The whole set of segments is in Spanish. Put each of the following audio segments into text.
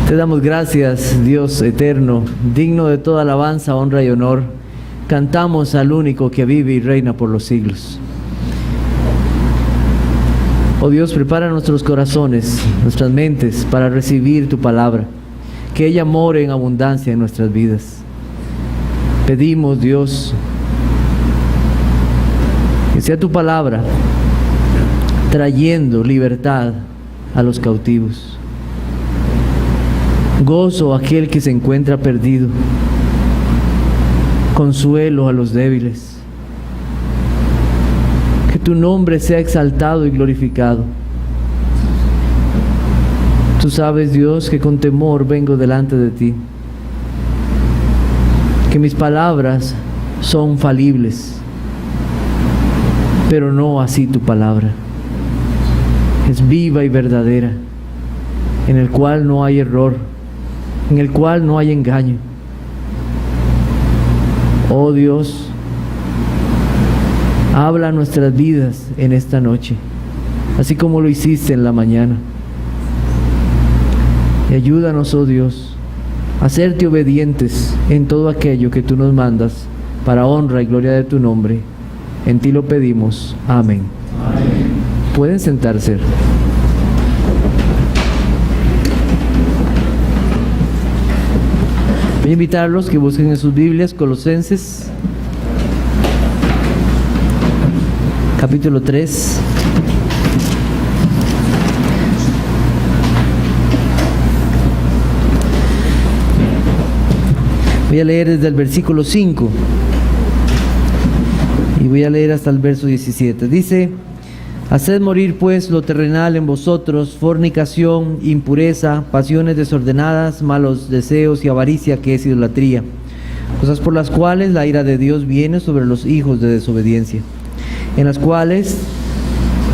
Te damos gracias, Dios eterno, digno de toda alabanza, honra y honor. Cantamos al único que vive y reina por los siglos. Oh Dios, prepara nuestros corazones, nuestras mentes para recibir tu palabra, que ella more en abundancia en nuestras vidas. Pedimos, Dios, que sea tu palabra trayendo libertad a los cautivos, gozo a aquel que se encuentra perdido, consuelo a los débiles. Que tu nombre sea exaltado y glorificado. Tú sabes, Dios, que con temor vengo delante de ti, que mis palabras son falibles, pero no así tu palabra. Es viva y verdadera, en el cual no hay error, en el cual no hay engaño. Oh Dios, habla nuestras vidas en esta noche, así como lo hiciste en la mañana. Y ayúdanos, oh Dios, a serte obedientes en todo aquello que tú nos mandas, para honra y gloria de tu nombre. En ti lo pedimos. Amén. Amén. Pueden sentarse. Voy a invitarlos que busquen en sus Biblias Colosenses, capítulo 3. Voy a leer desde el versículo 5 y voy a leer hasta el verso 17. Dice: haced morir pues lo terrenal en vosotros, fornicación, impureza, pasiones desordenadas, malos deseos y avaricia, que es idolatría, cosas por las cuales la ira de Dios viene sobre los hijos de desobediencia, en las cuales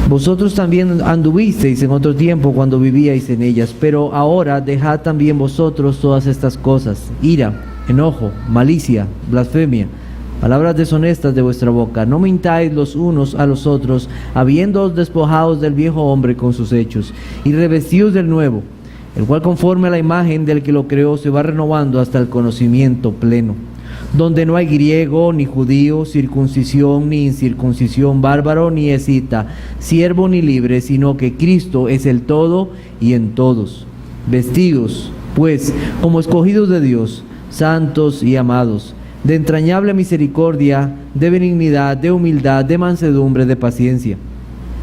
vosotros también anduvisteis en otro tiempo cuando vivíais en ellas, pero ahora dejad también vosotros todas estas cosas: ira, enojo, malicia, blasfemia, palabras deshonestas de vuestra boca. No mintáis los unos a los otros, habiéndoos despojados del viejo hombre con sus hechos, y revestidos del nuevo, el cual conforme a la imagen del que lo creó se va renovando hasta el conocimiento pleno, donde no hay griego ni judío, circuncisión ni incircuncisión, bárbaro ni escita, siervo ni libre, sino que Cristo es el todo y en todos. Vestidos, pues, como escogidos de Dios, santos y amados, de entrañable misericordia, de benignidad, de humildad, de mansedumbre, de paciencia,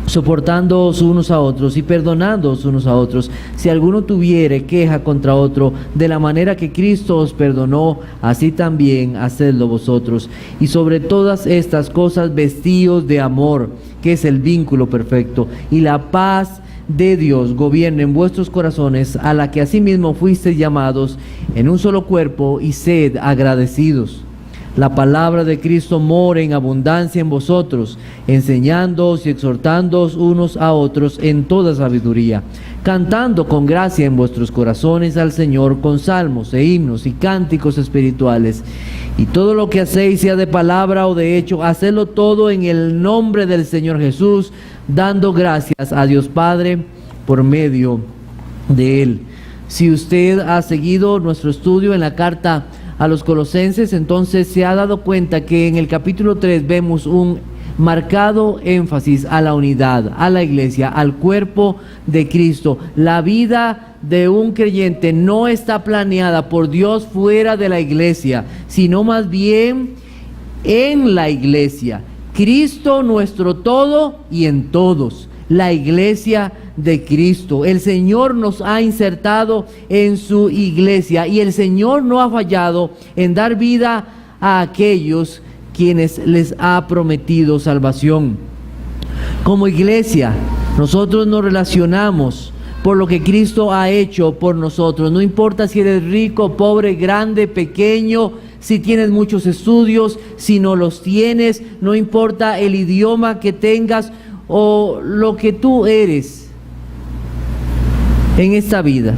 soportándoos unos a otros y perdonándoos unos a otros, si alguno tuviere queja contra otro, de la manera que Cristo os perdonó, así también hacedlo vosotros. Y sobre todas estas cosas vestíos de amor, que es el vínculo perfecto, y la paz de Dios gobierne en vuestros corazones, a la que asimismo fuisteis llamados en un solo cuerpo, y sed agradecidos. La palabra de Cristo more en abundancia en vosotros, enseñándoos y exhortándoos unos a otros en toda sabiduría, cantando con gracia en vuestros corazones al Señor con salmos e himnos y cánticos espirituales. Y todo lo que hacéis, sea de palabra o de hecho, hacedlo todo en el nombre del Señor Jesús, dando gracias a Dios Padre por medio de Él. Si usted ha seguido nuestro estudio en la carta a los Colosenses, entonces se ha dado cuenta que en el capítulo 3 vemos un marcado énfasis a la unidad, a la iglesia, al cuerpo de Cristo. La vida de un creyente no está planeada por Dios fuera de la iglesia, sino más bien en la iglesia. Cristo nuestro todo y en todos. La iglesia de Cristo. El Señor nos ha insertado en su iglesia y el Señor no ha fallado en dar vida a aquellos quienes les ha prometido salvación. Como iglesia, nosotros nos relacionamos por lo que Cristo ha hecho por nosotros. No importa si eres rico, pobre, grande, pequeño, si tienes muchos estudios, si no los tienes, no importa el idioma que tengas o lo que tú eres en esta vida.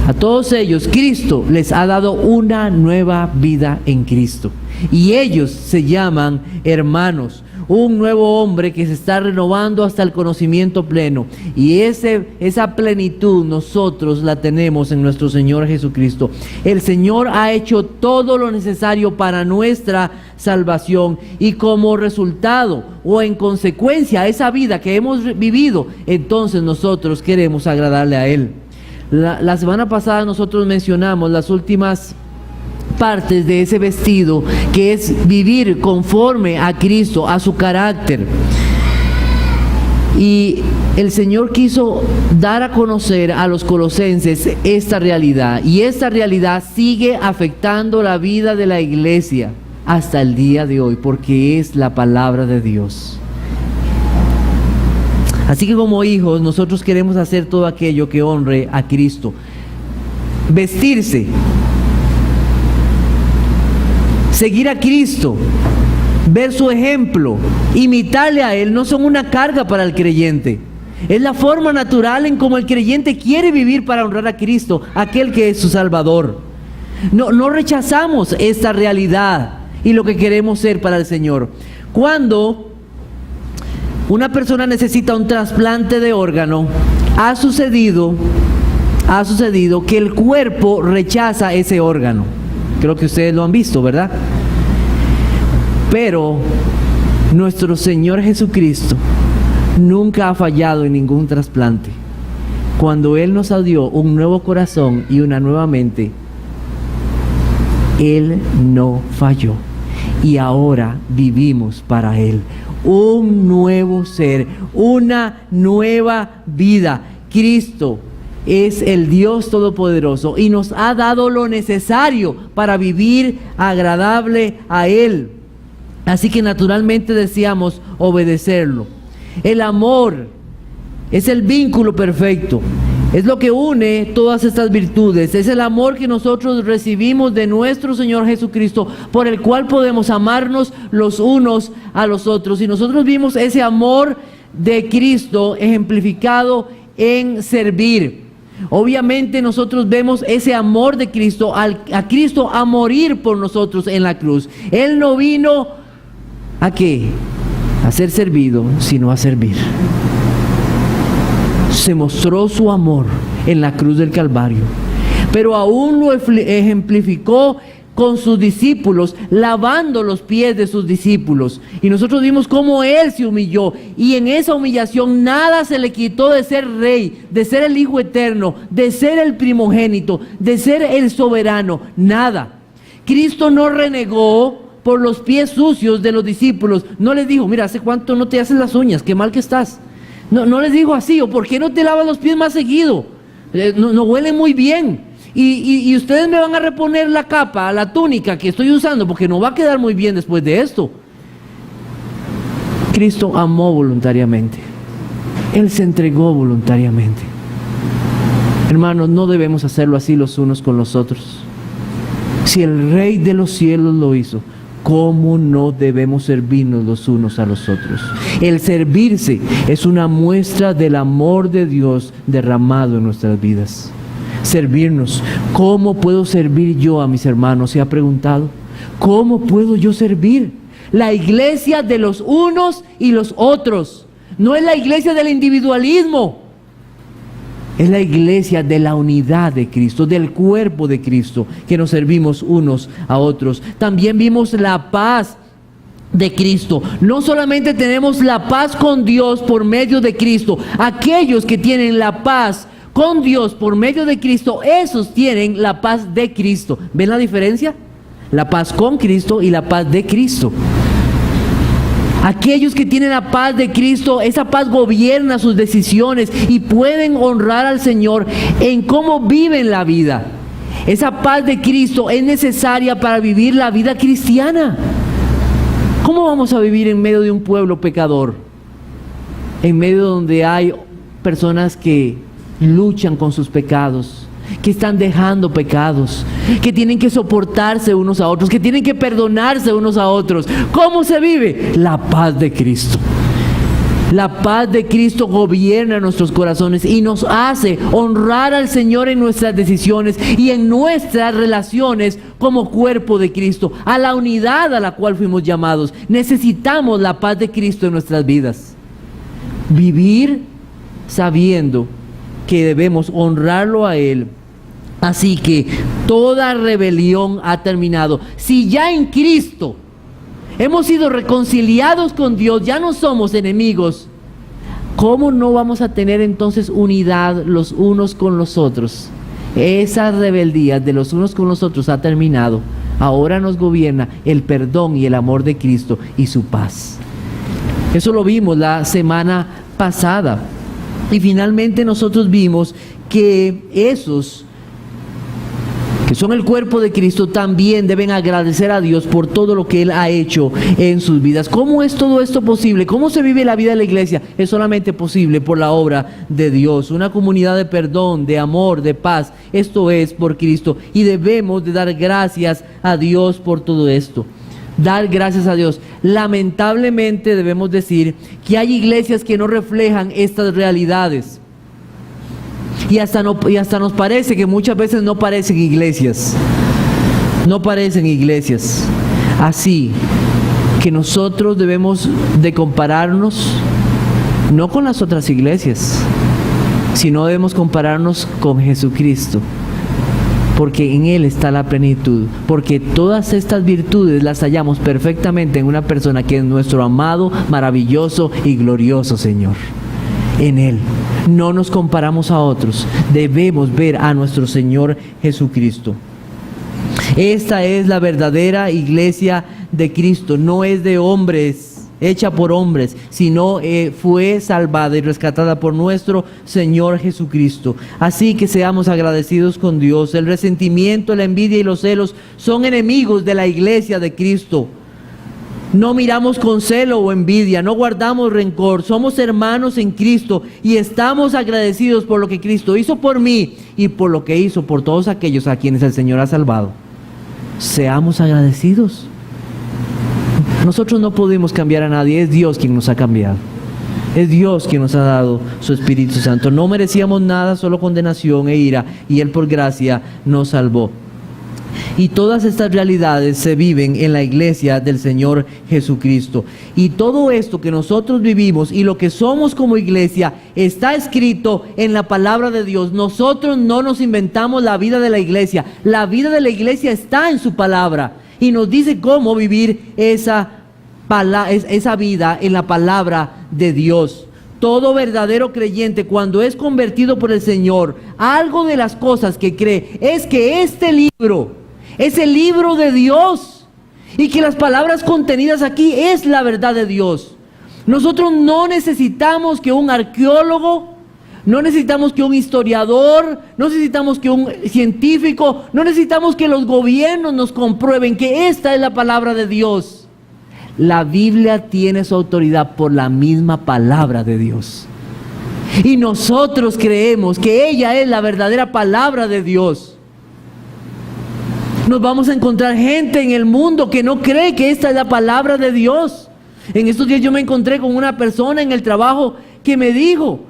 A todos ellos Cristo les ha dado una nueva vida en Cristo, y ellos se llaman hermanos. un nuevo hombre que se está renovando hasta el conocimiento pleno. Y esa plenitud nosotros la tenemos en nuestro Señor Jesucristo. El Señor ha hecho todo lo necesario para nuestra salvación, y como resultado o en consecuencia a esa vida que hemos vivido, entonces nosotros queremos agradarle a Él. La semana pasada nosotros mencionamos las últimas partes de ese vestido, que es vivir conforme a Cristo, a su carácter. Y el Señor quiso dar a conocer a los colosenses esta realidad, y esta realidad sigue afectando la vida de la iglesia hasta el día de hoy, porque es la palabra de Dios. Así que como hijos, nosotros queremos hacer todo aquello que honre a Cristo. Vestirse, seguir a Cristo, ver su ejemplo, imitarle a Él, no son una carga para el creyente. Es la forma natural en cómo el creyente quiere vivir para honrar a Cristo, aquel que es su Salvador. No rechazamos esta realidad y lo que queremos ser para el Señor. Cuando una persona necesita un trasplante de órgano, ha sucedido que el cuerpo rechaza ese órgano. Creo que ustedes lo han visto, ¿verdad? Pero nuestro Señor Jesucristo nunca ha fallado en ningún trasplante. Cuando Él nos dio un nuevo corazón y una nueva mente, Él no falló. Y ahora vivimos para Él. Un nuevo ser, una nueva vida. Cristo es el Dios Todopoderoso y nos ha dado lo necesario para vivir agradable a Él. Así que naturalmente deseamos obedecerlo. El amor es el vínculo perfecto. Es lo que une todas estas virtudes. Es el amor que nosotros recibimos de nuestro Señor Jesucristo, por el cual podemos amarnos los unos a los otros. Y nosotros vimos ese amor de Cristo ejemplificado en servir. Obviamente nosotros vemos ese amor de Cristo, a Cristo a morir por nosotros en la cruz. Él no vino ¿a qué? A ser servido, sino a servir. Se mostró su amor en la cruz del Calvario, pero aún lo ejemplificó con sus discípulos, lavando los pies de sus discípulos. Y nosotros vimos cómo Él se humilló, y en esa humillación nada se le quitó de ser rey, de ser el Hijo eterno, de ser el primogénito, de ser el soberano, nada. Cristo no renegó por los pies sucios de los discípulos. No les dijo: mira, ¿hace cuánto no te haces las uñas? Qué mal que estás. No les digo así, o ¿por qué no te lavas los pies más seguido? No huelen muy bien. Y ustedes me van a reponer la capa, la túnica que estoy usando, porque no va a quedar muy bien después de esto. Cristo amó voluntariamente. Él se entregó voluntariamente. Hermanos, no debemos hacerlo así los unos con los otros. Si el Rey de los cielos lo hizo, ¿cómo no debemos servirnos los unos a los otros? El servirse es una muestra del amor de Dios derramado en nuestras vidas. Servirnos. ¿Cómo puedo servir yo a mis hermanos? ¿Se ha preguntado? ¿Cómo puedo yo servir? La iglesia de los unos y los otros. No es la iglesia del individualismo. Es la iglesia de la unidad de Cristo, del cuerpo de Cristo, que nos servimos unos a otros. También vimos la paz de Cristo. No solamente tenemos la paz con Dios por medio de Cristo. Aquellos que tienen la paz con Dios por medio de Cristo, esos tienen la paz de Cristo. ¿Ven la diferencia? La paz con Cristo y la paz de Cristo. Aquellos que tienen la paz de Cristo, esa paz gobierna sus decisiones y pueden honrar al Señor en cómo viven la vida. Esa paz de Cristo es necesaria para vivir la vida cristiana. ¿Cómo vamos a vivir en medio de un pueblo pecador? En medio donde hay personas que luchan con sus pecados, que están dejando pecados, que tienen que soportarse unos a otros, que tienen que perdonarse unos a otros. ¿Cómo se vive? La paz de Cristo. La paz de Cristo gobierna nuestros corazones y nos hace honrar al Señor en nuestras decisiones y en nuestras relaciones como cuerpo de Cristo, a la unidad a la cual fuimos llamados. Necesitamos la paz de Cristo en nuestras vidas. Vivir sabiendo que debemos honrarlo a Él. Así que toda rebelión ha terminado. Si ya en Cristo hemos sido reconciliados con Dios, ya no somos enemigos, ¿cómo no vamos a tener entonces unidad los unos con los otros? Esa rebeldía de los unos con los otros ha terminado. Ahora nos gobierna el perdón y el amor de Cristo y su paz. Eso lo vimos la semana pasada. Y finalmente nosotros vimos que esos que son el cuerpo de Cristo también deben agradecer a Dios por todo lo que Él ha hecho en sus vidas. ¿Cómo es todo esto posible? ¿Cómo se vive la vida de la iglesia? Es solamente posible por la obra de Dios, una comunidad de perdón, de amor, de paz. Esto es por Cristo y debemos de dar gracias a Dios por todo esto. Dar gracias a Dios. Lamentablemente debemos decir que hay iglesias que no reflejan estas realidades. Y hasta nos parece que muchas veces no parecen iglesias. No parecen iglesias. Así que nosotros debemos de compararnos no con las otras iglesias, sino debemos compararnos con Jesucristo. Porque en Él está la plenitud. Porque todas estas virtudes las hallamos perfectamente en una persona que es nuestro amado, maravilloso y glorioso Señor. En Él. No nos comparamos a otros. Debemos ver a nuestro Señor Jesucristo. Esta es la verdadera iglesia de Cristo. No es de hombres, hecha por hombres, sino fue salvada y rescatada por nuestro Señor Jesucristo. Así que seamos agradecidos con Dios. El resentimiento, la envidia y los celos son enemigos de la iglesia de Cristo. No miramos con celo o envidia, no guardamos rencor, somos hermanos en Cristo y estamos agradecidos por lo que Cristo hizo por mí y por lo que hizo por todos aquellos a quienes el Señor ha salvado. Seamos agradecidos. Nosotros no podemos cambiar a nadie, es Dios quien nos ha cambiado. Es Dios quien nos ha dado su Espíritu Santo. No merecíamos nada, solo condenación e ira, y Él por gracia nos salvó. Y todas estas realidades se viven en la iglesia del Señor Jesucristo. Y todo esto que nosotros vivimos y lo que somos como iglesia está escrito en la palabra de Dios. Nosotros no nos inventamos la vida de la iglesia. La vida de la iglesia está en su palabra. Y nos dice cómo vivir esa vida en la palabra de Dios. Todo verdadero creyente, cuando es convertido por el Señor, algo de las cosas que cree es que este libro es el libro de Dios y que las palabras contenidas aquí es la verdad de Dios. Nosotros no necesitamos que un arqueólogo, no necesitamos que un historiador, no necesitamos que un científico, no necesitamos que los gobiernos nos comprueben que esta es la palabra de Dios. La Biblia tiene su autoridad por la misma palabra de Dios. Y nosotros creemos que ella es la verdadera palabra de Dios. Nos vamos a encontrar gente en el mundo que no cree que esta es la palabra de Dios. En estos días yo me encontré con una persona en el trabajo que me dijo,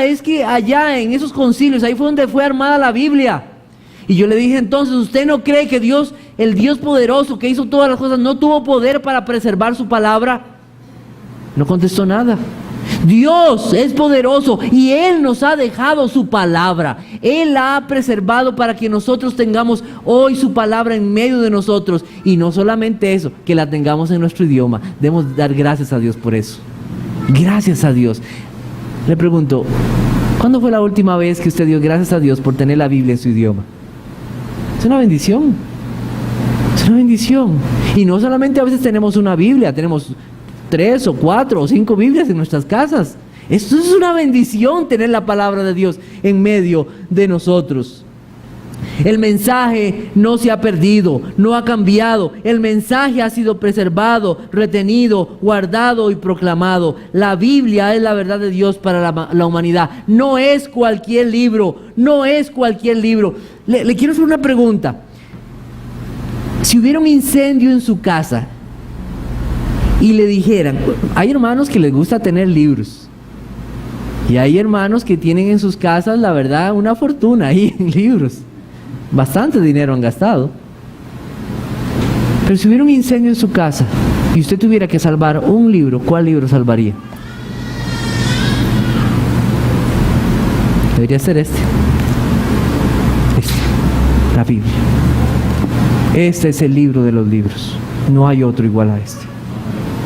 es que allá en esos concilios, ahí fue donde fue armada la Biblia. Y yo le dije entonces, ¿usted no cree que Dios, el Dios poderoso que hizo todas las cosas, no tuvo poder para preservar su palabra? No contestó nada. Dios es poderoso y Él nos ha dejado su palabra. Él la ha preservado para que nosotros tengamos hoy su palabra en medio de nosotros. Y no solamente eso, que la tengamos en nuestro idioma. Debemos dar gracias a Dios por eso. Gracias a Dios. Le pregunto, ¿cuándo fue la última vez que usted dio gracias a Dios por tener la Biblia en su idioma? Es una bendición. Es una bendición. Y no solamente a veces tenemos una Biblia, tenemos 3 o 4 o 5 Biblias en nuestras casas. Esto es una bendición, tener la palabra de Dios en medio de nosotros. El mensaje no se ha perdido, no ha cambiado. El mensaje ha sido preservado, retenido, guardado y proclamado. La Biblia es la verdad de Dios para la humanidad. No es cualquier libro, no es cualquier libro. Le quiero hacer una pregunta. Si hubiera un incendio en su casa y le dijeran, hay hermanos que les gusta tener libros, y hay hermanos que tienen en sus casas, la verdad, una fortuna ahí en libros, bastante dinero han gastado. Pero si hubiera un incendio en su casa y usted tuviera que salvar un libro, ¿cuál libro salvaría? Debería ser este, la Biblia. Este es el libro de los libros, no hay otro igual a este.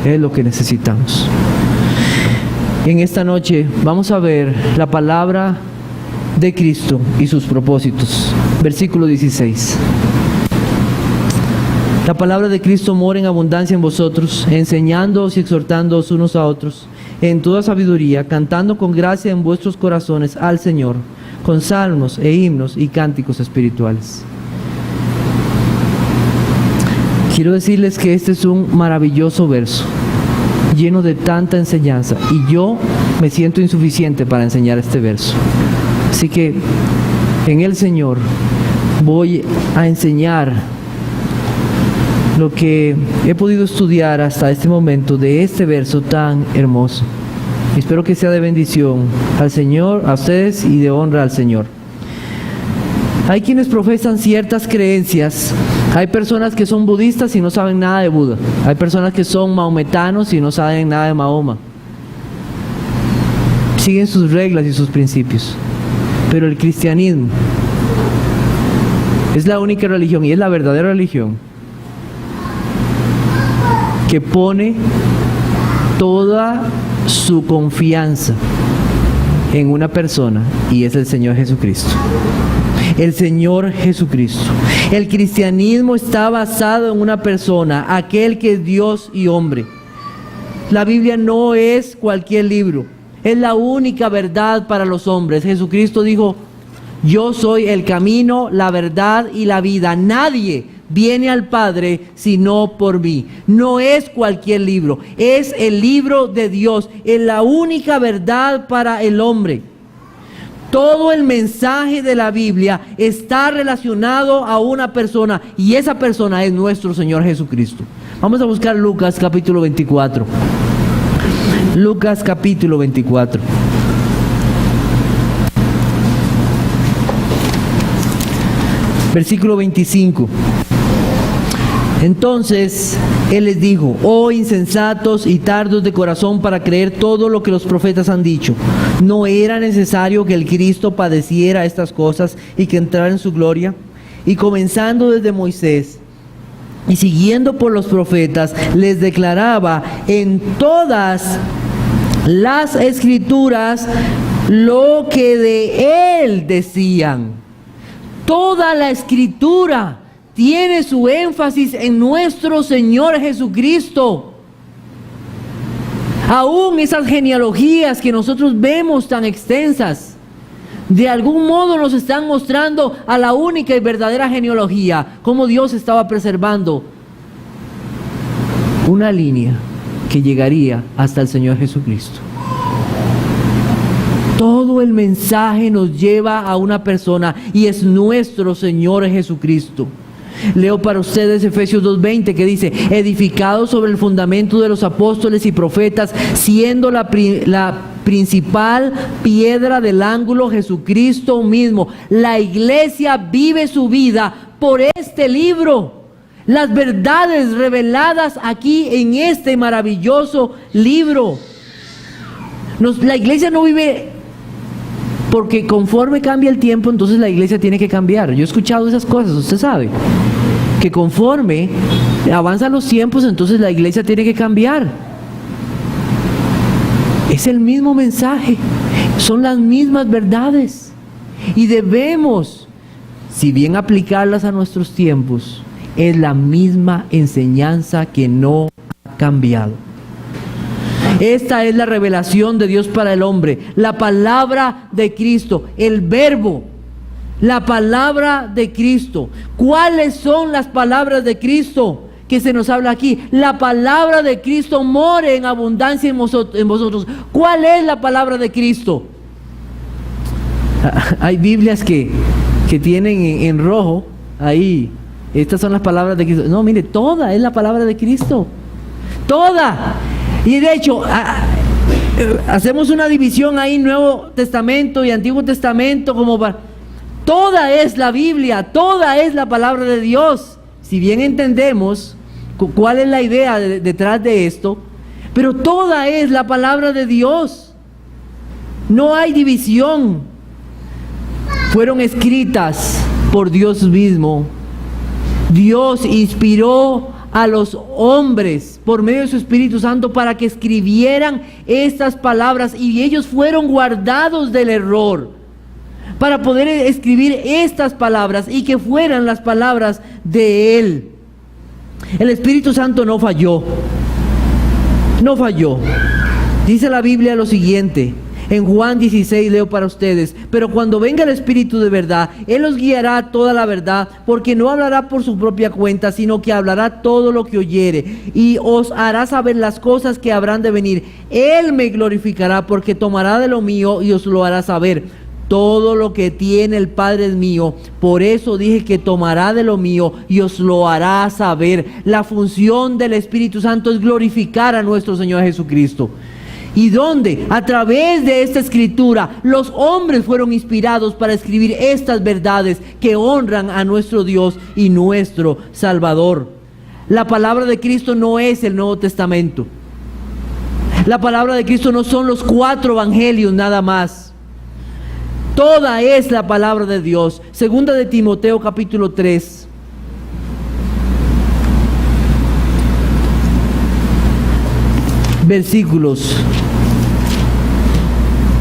Es lo que necesitamos. En esta noche vamos a ver la palabra de Cristo y sus propósitos. Versículo 16. La palabra de Cristo mora en abundancia en vosotros, enseñándoos y exhortándoos unos a otros, en toda sabiduría, cantando con gracia en vuestros corazones al Señor, con salmos e himnos y cánticos espirituales. Quiero decirles que este es un maravilloso verso, lleno de tanta enseñanza, y yo me siento insuficiente para enseñar este verso. Así que en el Señor voy a enseñar lo que he podido estudiar hasta este momento de este verso tan hermoso. Espero que sea de bendición al Señor, a ustedes, y de honra al Señor. Hay quienes profesan ciertas creencias. Hay personas que son budistas y no saben nada de Buda. Hay personas que son mahometanos y no saben nada de Mahoma. Siguen sus reglas y sus principios. Pero el cristianismo es la única religión, y es la verdadera religión, que pone toda su confianza en una persona, y es el Señor Jesucristo. El Señor Jesucristo. El cristianismo está basado en una persona, aquel que es Dios y hombre. La Biblia no es cualquier libro, es la única verdad para los hombres. Jesucristo dijo: yo soy el camino, la verdad y la vida. Nadie viene al Padre sino por mí. No es cualquier libro, es el libro de Dios, es la única verdad para el hombre. Todo el mensaje de la Biblia está relacionado a una persona, y esa persona es nuestro Señor Jesucristo. Vamos a buscar Lucas capítulo 24. Lucas capítulo 24. Versículo 25. Entonces Él les dijo: oh insensatos y tardos de corazón para creer todo lo que los profetas han dicho. ¿No era necesario que el Cristo padeciera estas cosas y que entrara en su gloria? Y comenzando desde Moisés y siguiendo por los profetas, les declaraba en todas las Escrituras lo que de Él decían. Toda la Escritura tiene su énfasis en nuestro Señor Jesucristo. Aún esas genealogías que nosotros vemos tan extensas, de algún modo nos están mostrando a la única y verdadera genealogía, cómo Dios estaba preservando una línea que llegaría hasta el Señor Jesucristo. Todo el mensaje nos lleva a una persona, y es nuestro Señor Jesucristo. Leo para ustedes Efesios 2:20, que dice: edificado sobre el fundamento de los apóstoles y profetas, siendo la principal piedra del ángulo Jesucristo mismo. La iglesia vive su vida por este libro. Las verdades reveladas aquí en este maravilloso libro. La iglesia no vive porque conforme cambia el tiempo, entonces la iglesia tiene que cambiar. Yo he escuchado esas cosas, usted sabe, que conforme avanzan los tiempos, entonces la iglesia tiene que cambiar. Es el mismo mensaje, son las mismas verdades, y debemos, si bien aplicarlas a nuestros tiempos, es la misma enseñanza que no ha cambiado. Esta es la revelación de Dios para el hombre, la palabra de Cristo, el verbo, la palabra de Cristo. ¿Cuáles son las palabras de Cristo que se nos habla aquí? La palabra de Cristo more en abundancia en vosotros. ¿Cuál es la palabra de Cristo? Hay Biblias que tienen en rojo ahí: estas son las palabras de Cristo. No, mire, toda es la palabra de Cristo. Toda. Y de hecho, hacemos una división ahí, Nuevo Testamento y Antiguo Testamento, como para... Toda es la Biblia, toda es la palabra de Dios. Si bien entendemos cuál es la idea detrás de esto, pero toda es la palabra de Dios. No hay división. Fueron escritas por Dios mismo. Dios inspiró a los hombres por medio de su Espíritu Santo para que escribieran estas palabras, y ellos fueron guardados del error para poder escribir estas palabras y que fueran las palabras de Él. El Espíritu Santo no falló. No falló. Dice la Biblia lo siguiente. En Juan 16 leo para ustedes: pero cuando venga el Espíritu de verdad, Él os guiará a toda la verdad, porque no hablará por su propia cuenta, sino que hablará todo lo que oyere, y os hará saber las cosas que habrán de venir. Él me glorificará, porque tomará de lo mío y os lo hará saber. Todo lo que tiene el Padre es mío, por eso dije que tomará de lo mío y os lo hará saber. La función del Espíritu Santo es glorificar a nuestro Señor Jesucristo. ¿Y dónde? A través de esta escritura, los hombres fueron inspirados para escribir estas verdades que honran a nuestro Dios y nuestro Salvador. La palabra de Cristo no es el Nuevo Testamento. La palabra de Cristo no son los 4 evangelios nada más. Toda es la palabra de Dios. Segunda de Timoteo capítulo 3. Versículos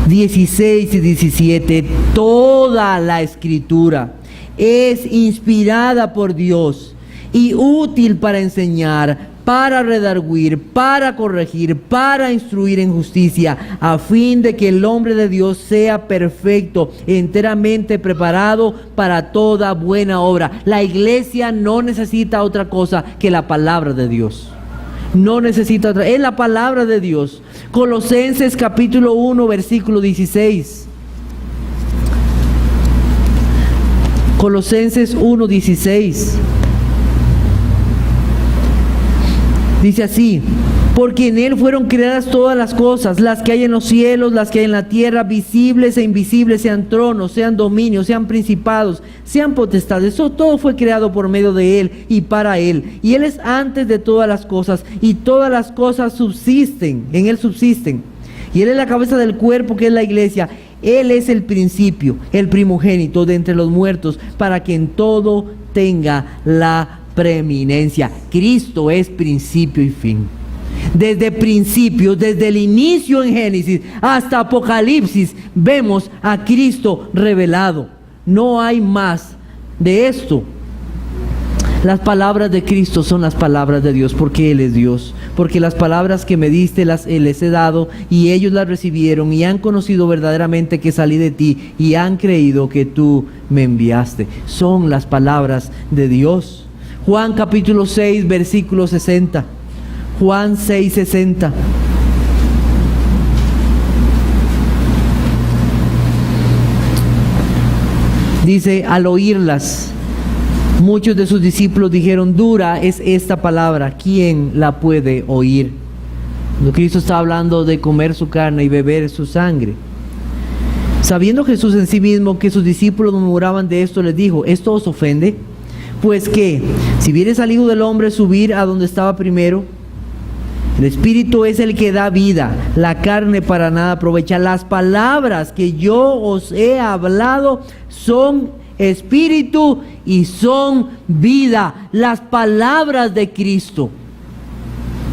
16 y 17. Toda la escritura es inspirada por Dios y útil para enseñar, para redarguir, para corregir, para instruir en justicia, a fin de que el hombre de Dios sea perfecto, enteramente preparado para toda buena obra. La iglesia no necesita otra cosa que la palabra de Dios. No necesita otra, es la palabra de Dios. Colosenses capítulo 1 versículo 16. Colosenses 1, 16. Dice así: porque en Él fueron creadas todas las cosas, las que hay en los cielos, las que hay en la tierra, visibles e invisibles, sean tronos, sean dominios, sean principados, sean potestades. Eso todo fue creado por medio de Él y para Él. Y Él es antes de todas las cosas, y todas las cosas subsisten, en Él subsisten. Y Él es la cabeza del cuerpo, que es la iglesia. Él es el principio, el primogénito de entre los muertos, para que en todo tenga la preeminencia. Cristo es principio y fin. Desde principio, desde el inicio en Génesis hasta Apocalipsis, vemos a Cristo revelado. No hay más de esto. Las palabras de Cristo son las palabras de Dios, porque Él es Dios. Porque las palabras que me diste les he dado, y ellos las recibieron y han conocido verdaderamente que salí de ti, y han creído que tú me enviaste. Son las palabras de Dios. Juan capítulo 6 versículo 60. Juan 6, 60. Dice: al oírlas, muchos de sus discípulos dijeron: dura es esta palabra, ¿quién la puede oír? Cuando Cristo está hablando de comer su carne y beber su sangre. Sabiendo Jesús en sí mismo que sus discípulos murmuraban de esto, les dijo: ¿esto os ofende? Pues que, si vieres al Hijo del Hombre subir a donde estaba primero, el Espíritu es el que da vida, la carne para nada aprovecha. Las palabras que yo os he hablado son espíritu y son vida. Las palabras de Cristo,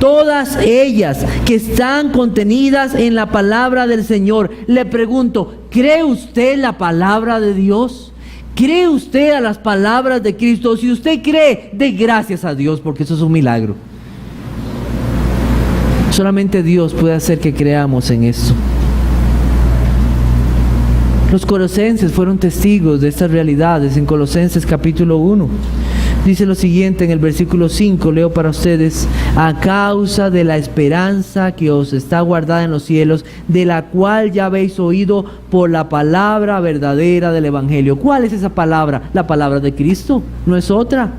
todas ellas que están contenidas en la palabra del Señor. Le pregunto: ¿cree usted la palabra de Dios? ¿Cree usted a las palabras de Cristo? Si usted cree, dé gracias a Dios, porque eso es un milagro. Solamente Dios puede hacer que creamos en eso. Los colosenses fueron testigos de estas realidades. En Colosenses capítulo 1 dice lo siguiente en el versículo 5, leo para ustedes: a causa de la esperanza que os está guardada en los cielos, de la cual ya habéis oído por la palabra verdadera del Evangelio. ¿Cuál es esa palabra? La palabra de Cristo, no es otra.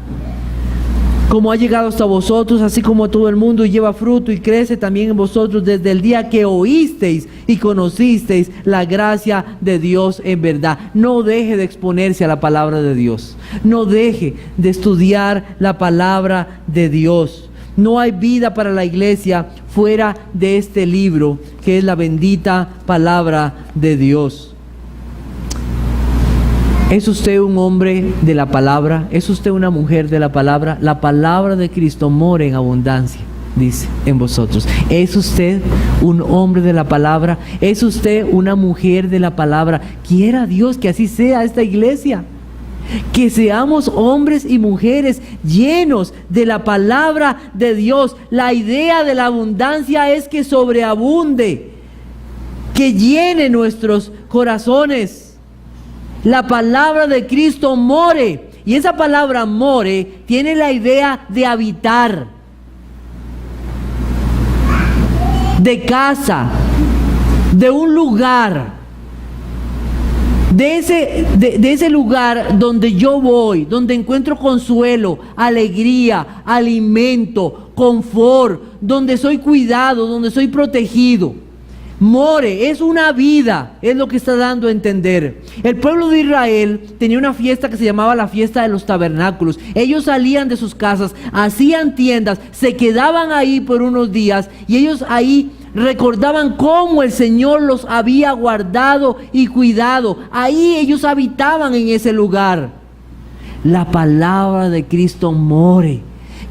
como ha llegado hasta vosotros, así como a todo el mundo, y lleva fruto y crece también en vosotros desde el día que oísteis y conocisteis la gracia de Dios en verdad. No deje de exponerse a la palabra de Dios. No deje de estudiar la palabra de Dios. No hay vida para la iglesia fuera de este libro, que es la bendita palabra de Dios. ¿Es usted un hombre de la palabra? ¿Es usted una mujer de la palabra? La palabra de Cristo mora en abundancia, dice, en vosotros. ¿Es usted un hombre de la palabra? ¿Es usted una mujer de la palabra? Quiera Dios que así sea esta iglesia. Que seamos hombres y mujeres llenos de la palabra de Dios. La idea de la abundancia es que sobreabunde, que llene nuestros corazones. La palabra de Cristo more, y esa palabra more tiene la idea de habitar, de casa, de un lugar, de ese lugar donde yo voy, donde encuentro consuelo, alegría, alimento, confort, donde soy cuidado, donde soy protegido. More, es una vida, es lo que está dando a entender. El pueblo de Israel tenía una fiesta que se llamaba la fiesta de los tabernáculos. Ellos salían de sus casas, hacían tiendas, se quedaban ahí por unos días y ellos ahí recordaban cómo el Señor los había guardado y cuidado. Ahí ellos habitaban en ese lugar. La palabra de Cristo more.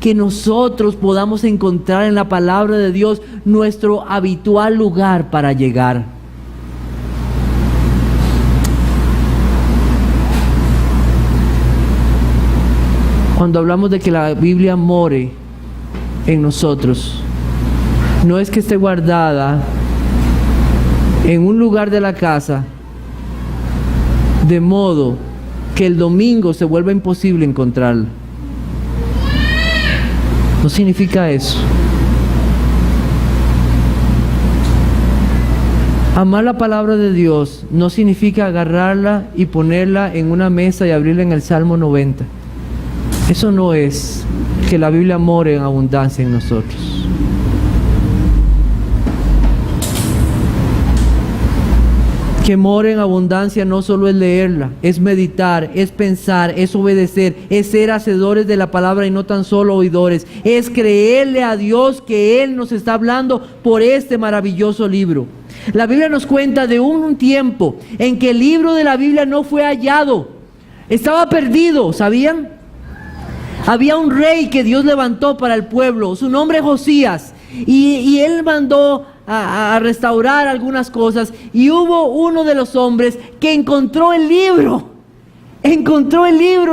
Que nosotros podamos encontrar en la palabra de Dios nuestro habitual lugar para llegar. Cuando hablamos de que la Biblia more en nosotros, no es que esté guardada en un lugar de la casa, de modo que el domingo se vuelva imposible encontrarla. No significa eso. Amar la palabra de Dios no significa agarrarla y ponerla en una mesa y abrirla en el Salmo 90. Eso no es que la Biblia more en abundancia en nosotros. Que more en abundancia no solo es leerla, es meditar, es pensar, es obedecer, es ser hacedores de la palabra y no tan solo oidores. Es creerle a Dios que Él nos está hablando por este maravilloso libro. La Biblia nos cuenta de un tiempo en que el libro de la Biblia no fue hallado. Estaba perdido, ¿sabían? Había un rey que Dios levantó para el pueblo, su nombre es Josías, y él mandó a restaurar algunas cosas, y hubo uno de los hombres que encontró el libro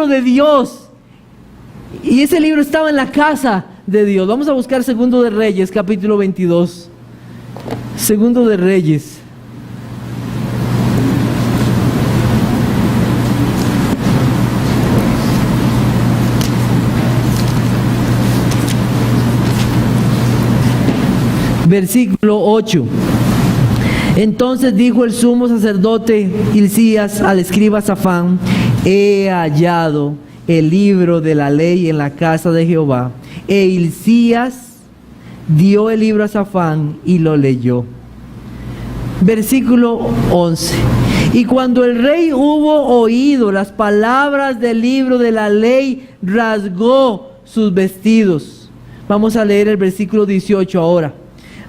de Dios, y ese libro estaba en la casa de Dios. Vamos a buscar Segundo de Reyes, capítulo 22. Segundo de Reyes. Versículo 8. Entonces dijo el sumo sacerdote Hilcías al escriba Safán: he hallado el libro de la ley en la casa de Jehová. E Hilcías dio el libro a Safán y lo leyó. Versículo 11. Y cuando el rey hubo oído las palabras del libro de la ley, rasgó sus vestidos. Vamos a leer el versículo 18 ahora.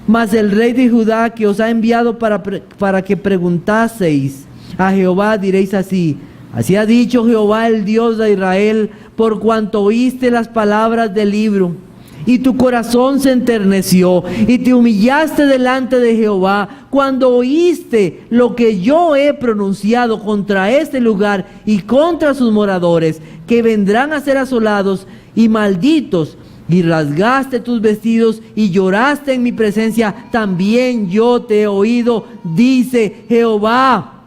Mas el rey de Judá, que os ha enviado para que preguntaseis a Jehová, diréis así: así ha dicho Jehová, el Dios de Israel, por cuanto oíste las palabras del libro, y tu corazón se enterneció, y te humillaste delante de Jehová, cuando oíste lo que yo he pronunciado contra este lugar y contra sus moradores, que vendrán a ser asolados y malditos, y rasgaste tus vestidos y lloraste en mi presencia, también yo te he oído, dice Jehová.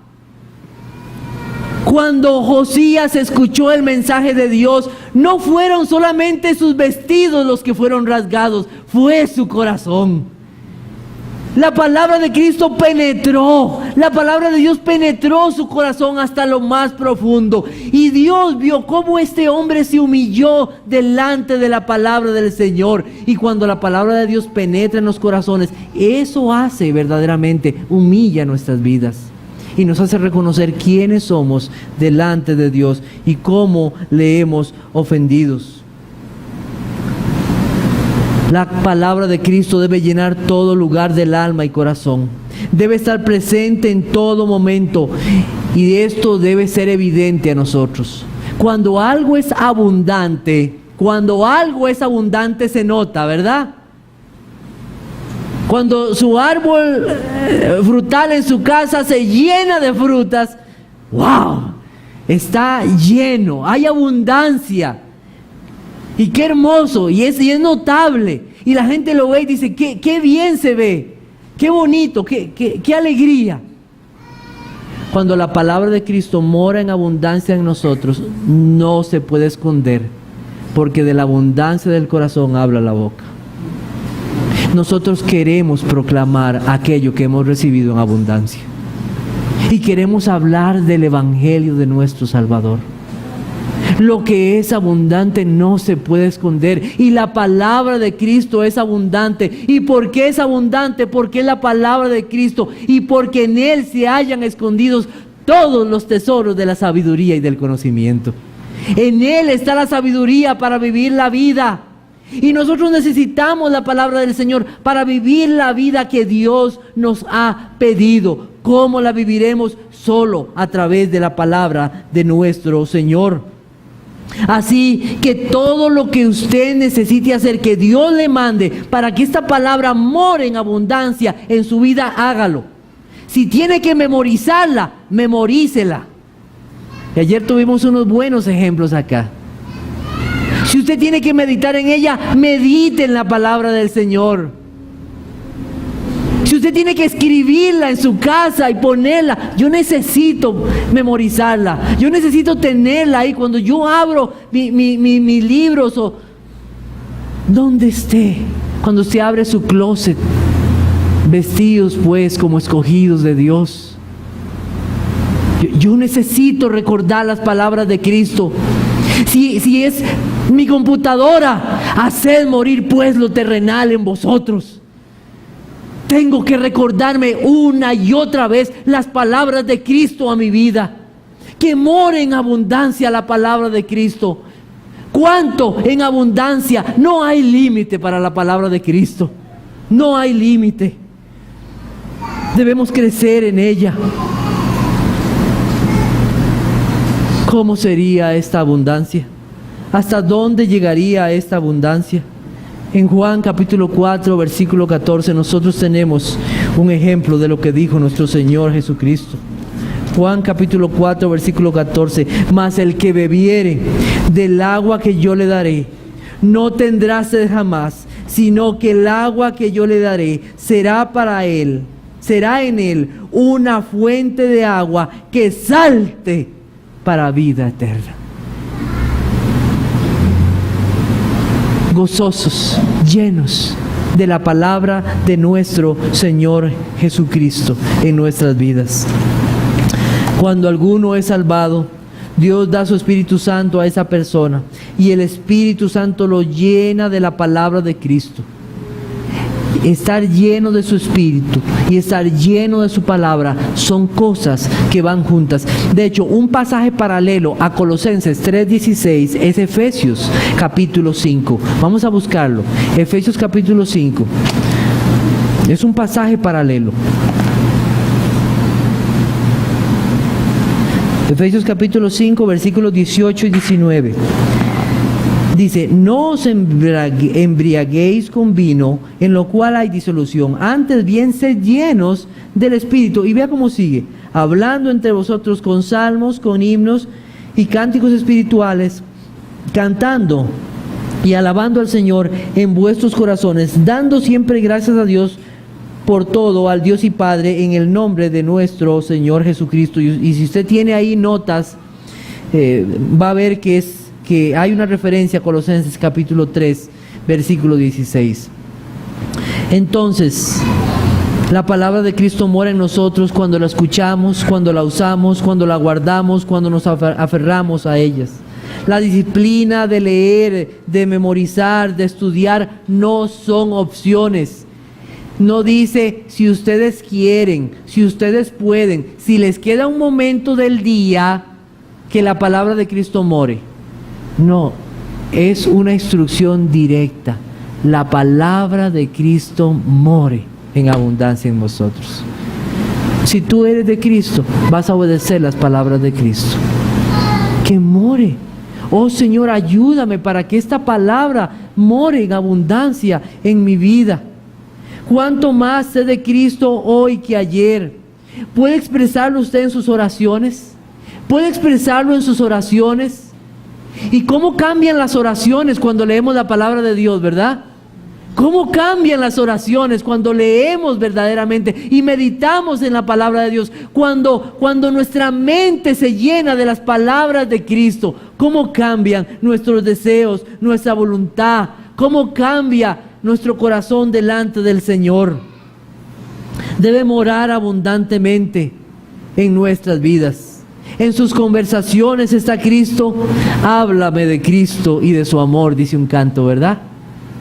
Cuando Josías escuchó el mensaje de Dios, no fueron solamente sus vestidos los que fueron rasgados, fue su corazón. La palabra de Cristo penetró, la palabra de Dios penetró su corazón hasta lo más profundo. Y Dios vio cómo este hombre se humilló delante de la palabra del Señor. Y cuando la palabra de Dios penetra en los corazones, eso hace verdaderamente, humilla nuestras vidas. Y nos hace reconocer quiénes somos delante de Dios y cómo le hemos ofendido. La palabra de Cristo debe llenar todo lugar del alma y corazón. Debe estar presente en todo momento. Y esto debe ser evidente a nosotros. Cuando algo es abundante se nota, ¿verdad? Cuando su árbol frutal en su casa se llena de frutas, ¡wow! Está lleno, hay abundancia. Y qué hermoso, y es notable. Y la gente lo ve y dice, qué bien se ve, qué bonito, qué alegría. Cuando la palabra de Cristo mora en abundancia en nosotros, no se puede esconder, porque de la abundancia del corazón habla la boca. Nosotros queremos proclamar aquello que hemos recibido en abundancia. Y queremos hablar del Evangelio de nuestro Salvador. Lo que es abundante no se puede esconder. Y la palabra de Cristo es abundante. ¿Y por qué es abundante? Porque es la palabra de Cristo. Y porque en Él se hallan escondidos todos los tesoros de la sabiduría y del conocimiento. En Él está la sabiduría para vivir la vida. Y nosotros necesitamos la palabra del Señor para vivir la vida que Dios nos ha pedido. ¿Cómo la viviremos? Solo a través de la palabra de nuestro Señor. Así que todo lo que usted necesite hacer, que Dios le mande para que esta palabra more en abundancia en su vida, hágalo. Si tiene que memorizarla, memorícela. Y ayer tuvimos unos buenos ejemplos acá. Si usted tiene que meditar en ella, medite en la palabra del Señor. Si usted tiene que escribirla en su casa y ponerla, yo necesito memorizarla. Yo necesito tenerla ahí cuando yo abro mis libros o donde esté. Cuando usted abre su closet, vestidos pues como escogidos de Dios. Yo necesito recordar las palabras de Cristo. Si es mi computadora, haced morir pues lo terrenal en vosotros. Tengo que recordarme una y otra vez las palabras de Cristo a mi vida. Que more en abundancia la palabra de Cristo. ¿Cuánto en abundancia? No hay límite para la palabra de Cristo. No hay límite. Debemos crecer en ella. ¿Cómo sería esta abundancia? ¿Hasta dónde llegaría esta abundancia? En Juan capítulo 4, versículo 14, nosotros tenemos un ejemplo de lo que dijo nuestro Señor Jesucristo. Juan capítulo 4, versículo 14. Mas el que bebiere del agua que yo le daré, no tendrá sed jamás, sino que el agua que yo le daré será en él una fuente de agua que salte para vida eterna. Gozosos, llenos de la palabra de nuestro Señor Jesucristo en nuestras vidas. Cuando alguno es salvado, Dios da su Espíritu Santo a esa persona y el Espíritu Santo lo llena de la palabra de Cristo. Estar lleno de su Espíritu y estar lleno de su palabra son cosas que van juntas. De hecho, un pasaje paralelo a Colosenses 3:16 es Efesios capítulo 5. Vamos a buscarlo. Efesios capítulo 5. Es un pasaje paralelo. Efesios capítulo 5, versículos 18 y 19. Dice, no os embriaguéis con vino, en lo cual hay disolución. Antes bien, sed llenos del Espíritu. Y vea cómo sigue. Hablando entre vosotros con salmos, con himnos y cánticos espirituales, cantando y alabando al Señor en vuestros corazones, dando siempre gracias a Dios por todo, al Dios y Padre, en el nombre de nuestro Señor Jesucristo. Y si usted tiene ahí notas, va a ver que hay una referencia a Colosenses capítulo 3, versículo 16. Entonces, La palabra de Cristo mora en nosotros cuando la escuchamos, cuando la usamos, cuando la guardamos, cuando nos aferramos a ellas. La disciplina de leer, de memorizar, de estudiar no son opciones. No dice si ustedes quieren, si ustedes pueden, si les queda un momento del día que la palabra de Cristo more. No, es una instrucción directa. La palabra de Cristo more en abundancia en vosotros. Si tú eres de Cristo, vas a obedecer las palabras de Cristo. Que more. Oh Señor, ayúdame para que esta palabra more en abundancia en mi vida. ¿Cuánto más sé de Cristo hoy que ayer? ¿Puede expresarlo usted en sus oraciones? ¿Puede expresarlo en sus oraciones? ¿Y cómo cambian las oraciones cuando leemos la palabra de Dios, verdad? ¿Cómo cambian las oraciones cuando leemos verdaderamente y meditamos en la palabra de Dios? Cuando nuestra mente se llena de las palabras de Cristo, ¿cómo cambian nuestros deseos, nuestra voluntad? ¿Cómo cambia nuestro corazón delante del Señor? Debe morar abundantemente en nuestras vidas. En sus conversaciones está Cristo. Háblame de Cristo y de su amor, dice un canto, ¿verdad?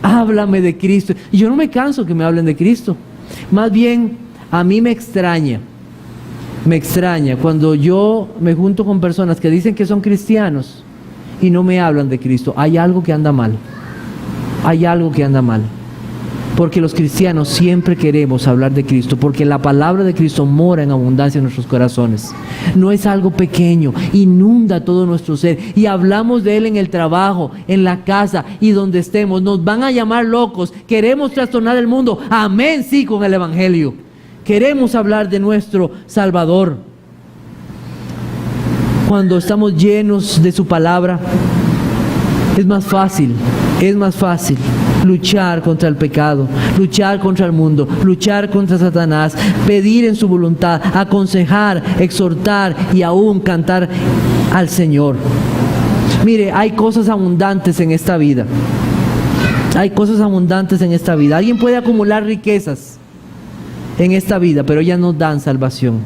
Háblame de Cristo. Y yo no me canso que me hablen de Cristo. Más bien, a mí me extraña cuando yo me junto con personas que dicen que son cristianos y no me hablan de Cristo. Hay algo que anda mal. Hay algo que anda mal. Porque los cristianos siempre queremos hablar de Cristo, porque la palabra de Cristo mora en abundancia en nuestros corazones. No es algo pequeño, inunda todo nuestro ser. Y hablamos de Él en el trabajo, en la casa y donde estemos. Nos van a llamar locos, queremos trastornar el mundo. Amén, sí, con el Evangelio. Queremos hablar de nuestro Salvador. Cuando estamos llenos de su palabra, es más fácil luchar contra el pecado, luchar contra el mundo, luchar contra Satanás, pedir en su voluntad, aconsejar, exhortar y aún cantar al Señor. Mire, hay cosas abundantes en esta vida. Hay cosas abundantes en esta vida. Alguien puede acumular riquezas en esta vida, pero ellas no dan salvación.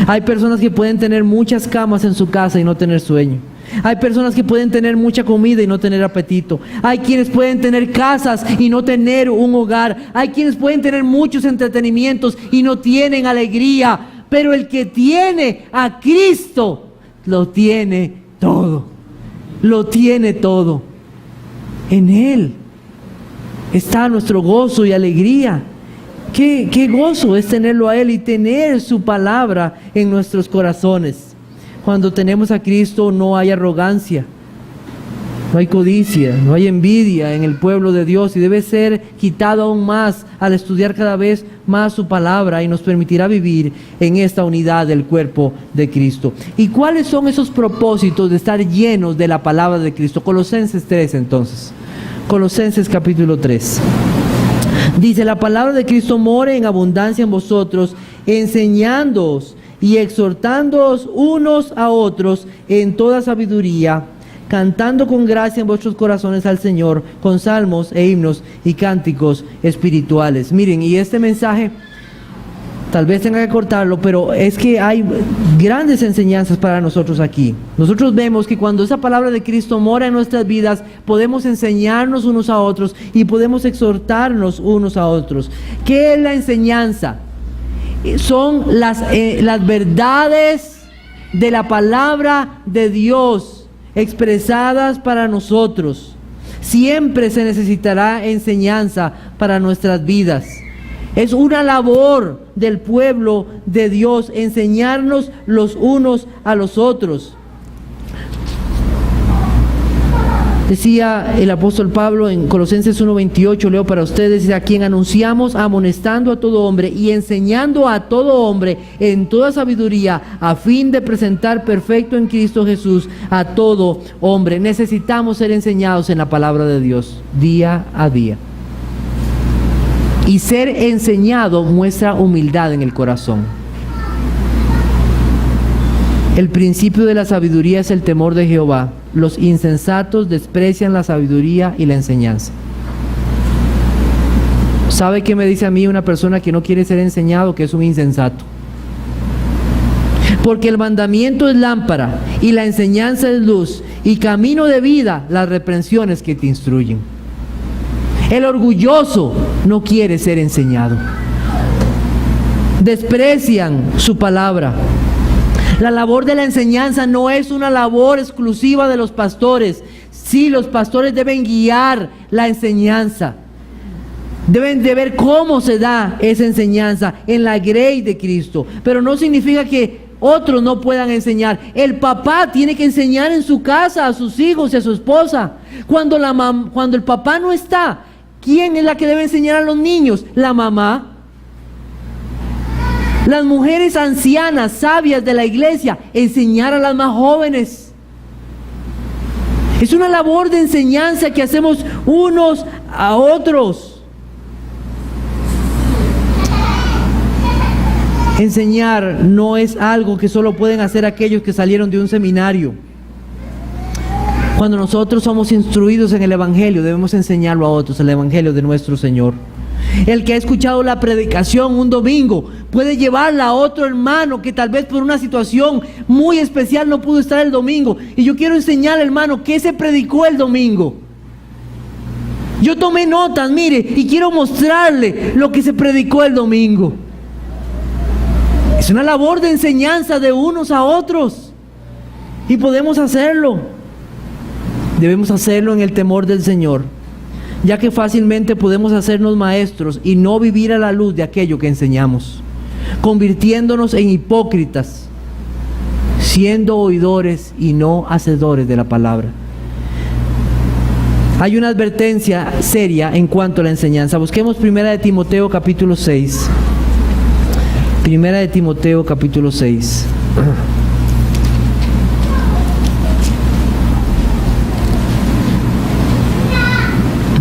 Hay personas que pueden tener muchas camas en su casa y no tener sueño. Hay personas que pueden tener mucha comida y no tener apetito. Hay quienes pueden tener casas y no tener un hogar. Hay quienes pueden tener muchos entretenimientos y no tienen alegría. Pero el que tiene a Cristo, lo tiene todo. Lo tiene todo. En Él está nuestro gozo y alegría. Qué gozo es tenerlo a Él y tener su palabra en nuestros corazones. Cuando tenemos a Cristo no hay arrogancia, no hay codicia, no hay envidia en el pueblo de Dios, y debe ser quitado aún más al estudiar cada vez más su palabra, y nos permitirá vivir en esta unidad del cuerpo de Cristo. ¿Y cuáles son esos propósitos de estar llenos de la palabra de Cristo? Colosenses 3 entonces. Colosenses capítulo 3. Dice: la palabra de Cristo more en abundancia en vosotros, enseñándoos y exhortándoos unos a otros en toda sabiduría, cantando con gracia en vuestros corazones al Señor, con salmos e himnos y cánticos espirituales. Miren, y este mensaje, tal vez tenga que cortarlo, pero es que hay grandes enseñanzas para nosotros aquí. Nosotros vemos que cuando esa palabra de Cristo mora en nuestras vidas, podemos enseñarnos unos a otros y podemos exhortarnos unos a otros. ¿Qué es la enseñanza? Son las verdades de la palabra de Dios expresadas para nosotros. Siempre se necesitará enseñanza para nuestras vidas. Es una labor del pueblo de Dios enseñarnos los unos a los otros. Decía el apóstol Pablo en Colosenses 1:28, leo para ustedes: a quien anunciamos, amonestando a todo hombre y enseñando a todo hombre en toda sabiduría, a fin de presentar perfecto en Cristo Jesús a todo hombre. Necesitamos ser enseñados en la palabra de Dios día a día. Y ser enseñado muestra humildad en el corazón. El principio de la sabiduría es el temor de Jehová. Los insensatos desprecian la sabiduría y la enseñanza. ¿Sabe qué me dice a mí una persona que no quiere ser enseñado? Que es un insensato. Porque el mandamiento es lámpara y la enseñanza es luz y camino de vida las reprensiones que te instruyen. El orgulloso no quiere ser enseñado. Desprecian su palabra. La labor de la enseñanza no es una labor exclusiva de los pastores. Sí, los pastores deben guiar la enseñanza. Deben de ver cómo se da esa enseñanza en la grey de Cristo. Pero no significa que otros no puedan enseñar. El papá tiene que enseñar en su casa a sus hijos y a su esposa. Cuando el papá no está, ¿quién es la que debe enseñar a los niños? La mamá. Las mujeres ancianas, sabias de la iglesia, enseñar a las más jóvenes. Es una labor de enseñanza que hacemos unos a otros. Enseñar no es algo que solo pueden hacer aquellos que salieron de un seminario. Cuando nosotros somos instruidos en el Evangelio, debemos enseñarlo a otros, el Evangelio de nuestro Señor. El que ha escuchado la predicación un domingo puede llevarla a otro hermano que tal vez por una situación muy especial no pudo estar el domingo. Y yo quiero enseñar, hermano, qué se predicó el domingo. Yo tomé notas, mire, y quiero mostrarle lo que se predicó el domingo. Es una labor de enseñanza de unos a otros. Y podemos hacerlo. Debemos hacerlo en el temor del Señor, ya que fácilmente podemos hacernos maestros y no vivir a la luz de aquello que enseñamos, convirtiéndonos en hipócritas, siendo oidores y no hacedores de la palabra. Hay una advertencia seria en cuanto a la enseñanza. Busquemos 1 de Timoteo capítulo 6. 1 de Timoteo capítulo 6.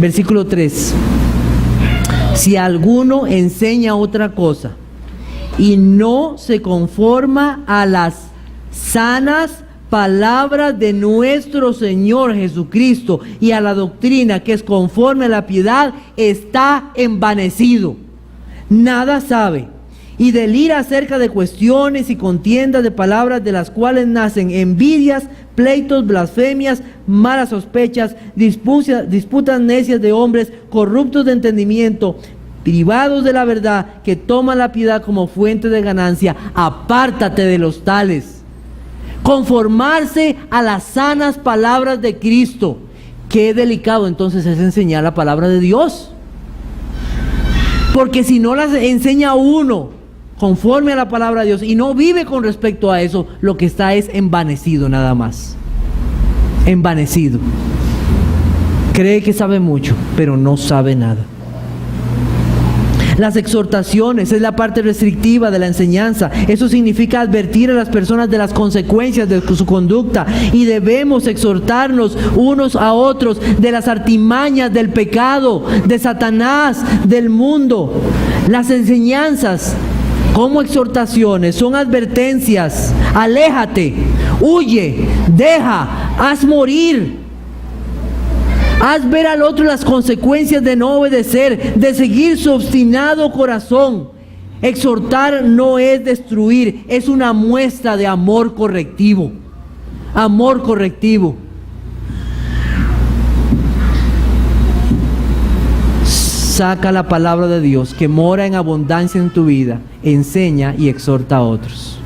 Versículo 3. Si alguno enseña otra cosa y no se conforma a las sanas palabras de nuestro Señor Jesucristo y a la doctrina que es conforme a la piedad, está envanecido, nada sabe, y delira acerca de cuestiones y contiendas de palabras, de las cuales nacen envidias, pleitos, blasfemias, malas sospechas, disputas necias de hombres corruptos de entendimiento, privados de la verdad, que toman la piedad como fuente de ganancia. Apártate de los tales. Conformarse a las sanas palabras de Cristo. Qué delicado entonces es enseñar la palabra de Dios. Porque si no las enseña uno conforme a la palabra de Dios y no vive con respecto a eso, lo que está es envanecido nada más. Envanecido. Cree que sabe mucho, pero no sabe nada. Las exhortaciones es la parte restrictiva de la enseñanza. Eso significa advertir a las personas de las consecuencias de su conducta, y debemos exhortarnos unos a otros de las artimañas del pecado, de Satanás, del mundo. Las enseñanzas como exhortaciones son advertencias. Aléjate, huye, deja, haz morir. Haz ver al otro las consecuencias de no obedecer, de seguir su obstinado corazón. Exhortar no es destruir, es una muestra de amor correctivo. Amor correctivo. Saca la palabra de Dios que mora en abundancia en tu vida, enseña y exhorta a otros.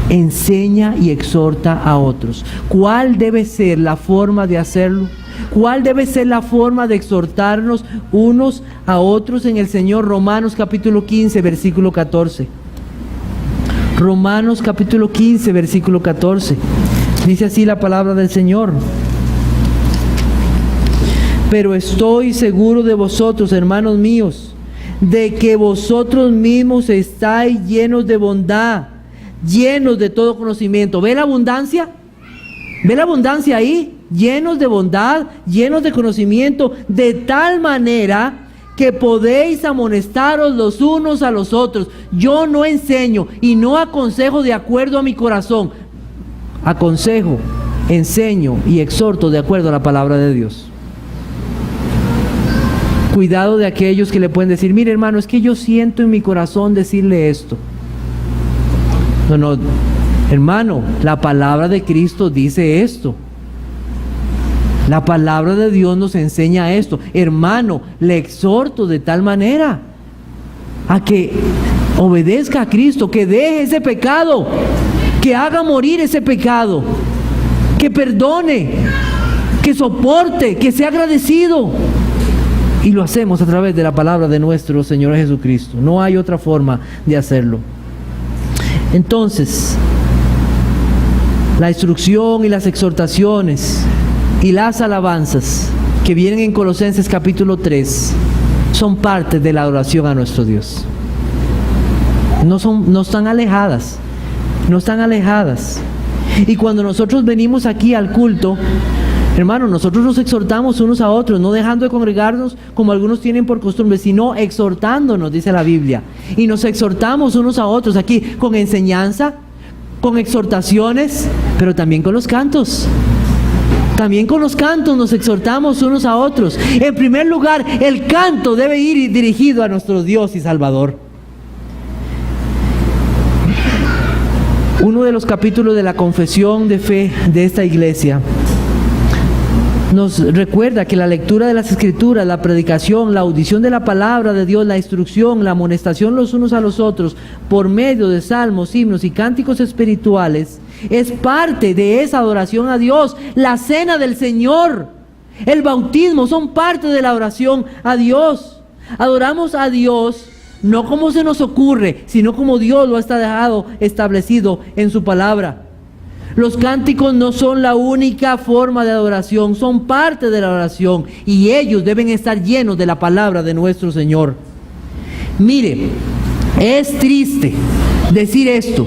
Enseña y exhorta a otros. ¿Cuál debe ser la forma de hacerlo? ¿Cuál debe ser la forma de exhortarnos unos a otros en el Señor? Romanos capítulo 15, versículo 14. Romanos capítulo 15, versículo 14. Dice así la palabra del Señor. Pero estoy seguro de vosotros, hermanos míos, de que vosotros mismos estáis llenos de bondad, llenos de todo conocimiento. ¿Ve la abundancia? ¿Ve la abundancia ahí? Llenos de bondad, llenos de conocimiento, de tal manera que podéis amonestaros los unos a los otros. Yo no enseño y no aconsejo de acuerdo a mi corazón. Aconsejo, enseño y exhorto de acuerdo a la palabra de Dios. Cuidado de aquellos que le pueden decir, mire hermano, es que yo siento en mi corazón decirle esto. No, hermano, la palabra de Cristo dice esto. La palabra de Dios nos enseña esto. Hermano, le exhorto de tal manera a que obedezca a Cristo, que deje ese pecado, que haga morir ese pecado, que perdone, que soporte, que sea agradecido. Y lo hacemos a través de la palabra de nuestro Señor Jesucristo. No hay otra forma de hacerlo. Entonces, la instrucción y las exhortaciones y las alabanzas que vienen en Colosenses capítulo 3 son parte de la adoración a nuestro Dios. No están alejadas. No están alejadas. Y cuando nosotros venimos aquí al culto, hermano, nosotros nos exhortamos unos a otros, no dejando de congregarnos como algunos tienen por costumbre, sino exhortándonos, dice la Biblia. Y nos exhortamos unos a otros aquí con enseñanza, con exhortaciones, pero también con los cantos. También con los cantos nos exhortamos unos a otros. En primer lugar, el canto debe ir dirigido a nuestro Dios y Salvador. Uno de los capítulos de la confesión de fe de esta iglesia nos recuerda que la lectura de las Escrituras, la predicación, la audición de la palabra de Dios, la instrucción, la amonestación los unos a los otros por medio de salmos, himnos y cánticos espirituales es parte de esa adoración a Dios. La cena del Señor, el bautismo son parte de la adoración a Dios. Adoramos a Dios no como se nos ocurre, sino como Dios lo ha dejado establecido en su palabra. Los cánticos no son la única forma de adoración, son parte de la adoración y ellos deben estar llenos de la palabra de nuestro Señor. Mire, es triste decir esto,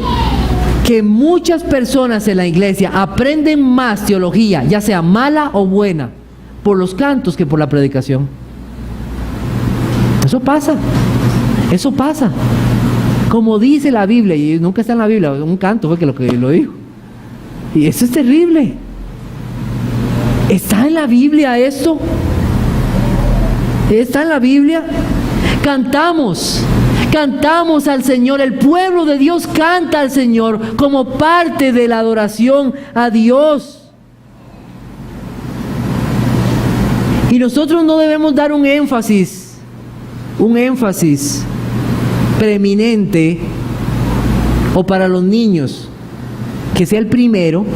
que muchas personas en la iglesia aprenden más teología, ya sea mala o buena, por los cantos que por la predicación. Eso pasa. Como dice la Biblia, y nunca está en la Biblia, un canto fue que lo dijo. Y eso es terrible. ¿Está en la Biblia esto? ¿Está en la Biblia? Cantamos al Señor. El pueblo de Dios canta al Señor como parte de la adoración a Dios. Y nosotros no debemos dar un énfasis preeminente, o para los niños, que sea el primero,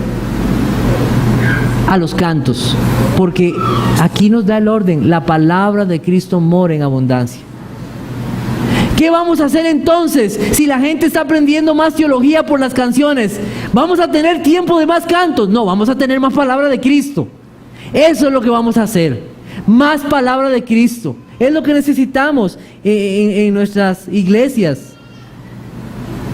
a los cantos, porque aquí nos da el orden. La palabra de Cristo mora en abundancia. ¿Qué vamos a hacer entonces si la gente está aprendiendo más teología por las canciones? ¿Vamos a tener tiempo de más cantos? No, vamos a tener más palabra de Cristo. Eso es lo que vamos a hacer. Más palabra de Cristo. Es lo que necesitamos en nuestras iglesias.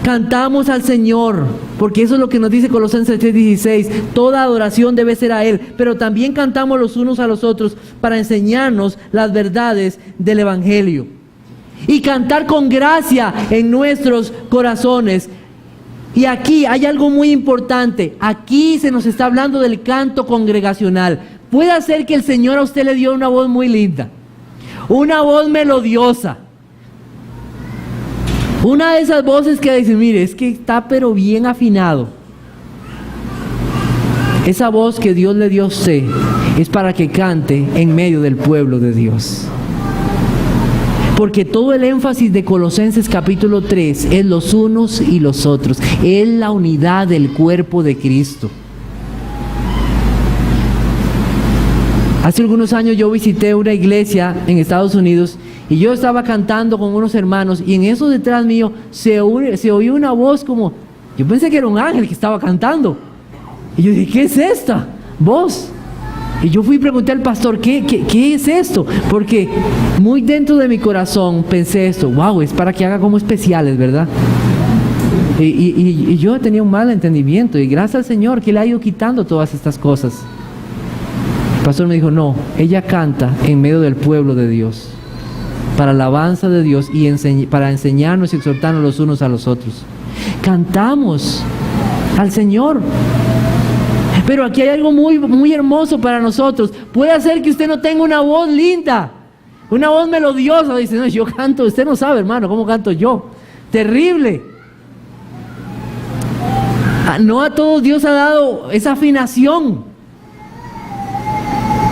Cantamos al Señor, porque eso es lo que nos dice Colosenses 3:16. Toda adoración debe ser a Él, pero también cantamos los unos a los otros para enseñarnos las verdades del Evangelio. Y cantar con gracia en nuestros corazones. Y aquí hay algo muy importante. Aquí se nos está hablando del canto congregacional. Puede ser que el Señor a usted le dio una voz muy linda, una voz melodiosa, una de esas voces que dicen, mire, es que está pero bien afinado. Esa voz que Dios le dio a usted es para que cante en medio del pueblo de Dios. Porque todo el énfasis de Colosenses capítulo 3 es los unos y los otros. Es la unidad del cuerpo de Cristo. Hace algunos años yo visité una iglesia en Estados Unidos y yo estaba cantando con unos hermanos y en eso detrás mío se oyó una voz como, yo pensé que era un ángel que estaba cantando. Y yo dije, ¿qué es esta voz? Y yo fui y pregunté al pastor, ¿qué es esto? Porque muy dentro de mi corazón pensé esto, wow, es para que haga como especiales, ¿verdad? Y yo tenía un mal entendimiento y gracias al Señor que le ha ido quitando todas estas cosas. El pastor me dijo, no, ella canta en medio del pueblo de Dios, para alabanza de Dios y para enseñarnos y exhortarnos los unos a los otros. Cantamos al Señor. Pero aquí hay algo muy, muy hermoso para nosotros. Puede ser que usted no tenga una voz linda, Una voz melodiosa. Dice, no, yo canto, usted no sabe, hermano, cómo canto yo. Terrible. No a todos Dios ha dado esa afinación.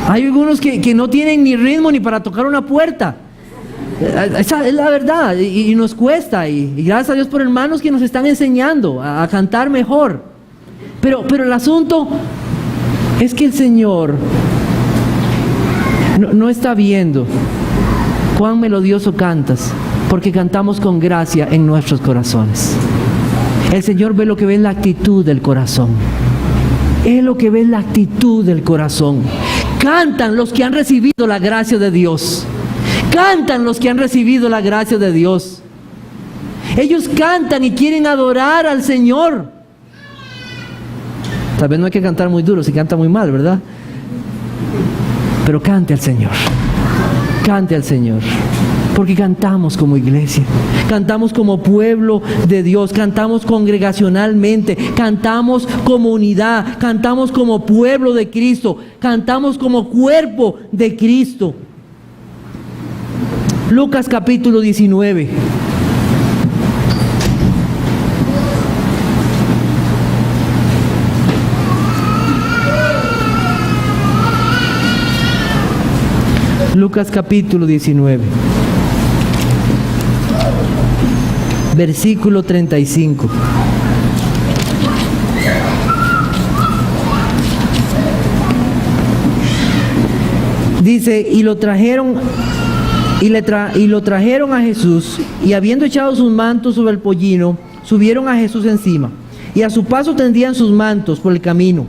Hay algunos que no tienen ni ritmo ni para tocar una puerta. Esa es la verdad, y nos cuesta, y gracias a Dios por hermanos que nos están enseñando a cantar mejor. Pero el asunto es que el Señor no está viendo cuán melodioso cantas, porque cantamos con gracia en nuestros corazones. El Señor ve lo que ve en la actitud del corazón. Es lo que ve en la actitud del corazón. Cantan los que han recibido la gracia de Dios. Cantan los que han recibido la gracia de Dios. Ellos cantan y quieren adorar al Señor. Tal vez no hay que cantar muy duro, si canta muy mal, ¿verdad? Pero cante al Señor. Cante al Señor. Porque cantamos como iglesia, cantamos como pueblo de Dios, cantamos congregacionalmente, cantamos como unidad, cantamos como pueblo de Cristo, cantamos como cuerpo de Cristo. Lucas capítulo 19. Lucas capítulo 19. Versículo 35. Dice, y lo trajeron a Jesús, y habiendo echado sus mantos sobre el pollino, subieron a Jesús encima, y a su paso tendían sus mantos por el camino.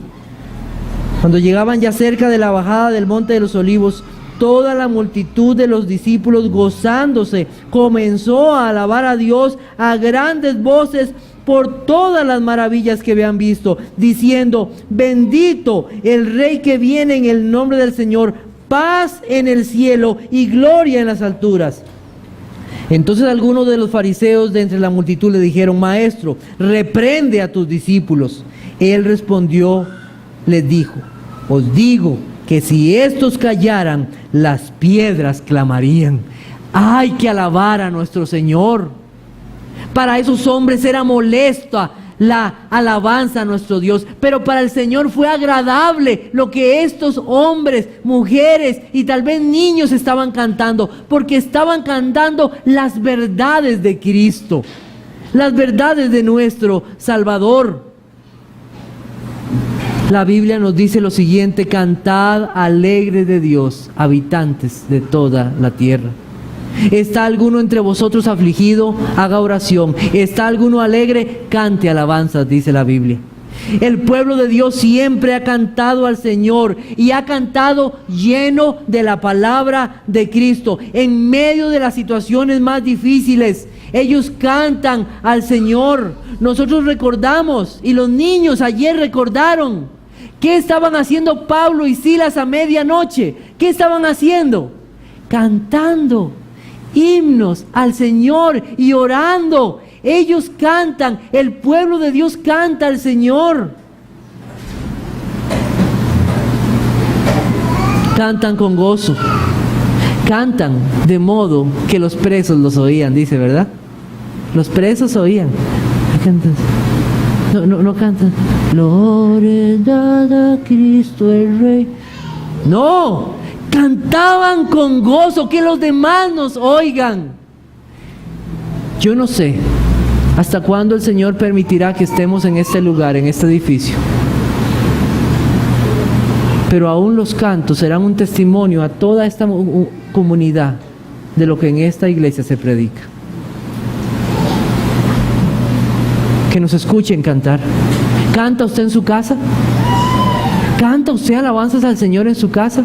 Cuando llegaban ya cerca de la bajada del monte de los Olivos, toda la multitud de los discípulos, gozándose, comenzó a alabar a Dios a grandes voces por todas las maravillas que habían visto, diciendo, bendito el Rey que viene en el nombre del Señor, paz en el cielo y gloria en las alturas. Entonces algunos de los fariseos de entre la multitud le dijeron, Maestro, reprende a tus discípulos. Él respondió, les dijo, os digo que si estos callaran, las piedras clamarían. Hay que alabar a nuestro Señor. Para esos hombres era molesta la alabanza a nuestro Dios, pero para el Señor fue agradable lo que estos hombres, mujeres y tal vez niños estaban cantando, porque estaban cantando las verdades de Cristo, las verdades de nuestro Salvador. La Biblia nos dice lo siguiente, cantad alegre de Dios, habitantes de toda la tierra. ¿Está alguno entre vosotros afligido? Haga oración. ¿Está alguno alegre? Cante alabanzas, dice la Biblia. El pueblo de Dios siempre ha cantado al Señor y ha cantado lleno de la palabra de Cristo. En medio de las situaciones más difíciles, ellos cantan al Señor. Nosotros recordamos, y los niños ayer recordaron, ¿qué estaban haciendo Pablo y Silas a medianoche? ¿Qué estaban haciendo? Cantando himnos al Señor y orando. Ellos cantan, el pueblo de Dios canta al Señor. Cantan con gozo, cantan de modo que los presos los oían, dice, ¿verdad? Los presos oían. No cantan. Gloria a Cristo el Rey. No, cantaban con gozo, que los demás nos oigan. Yo no sé hasta cuándo el Señor permitirá que estemos en este lugar, en este edificio, pero aún los cantos serán un testimonio a toda esta comunidad de lo que en esta iglesia se predica. Que nos escuchen cantar. ¿Canta usted en su casa? ¿Canta usted alabanzas al Señor en su casa?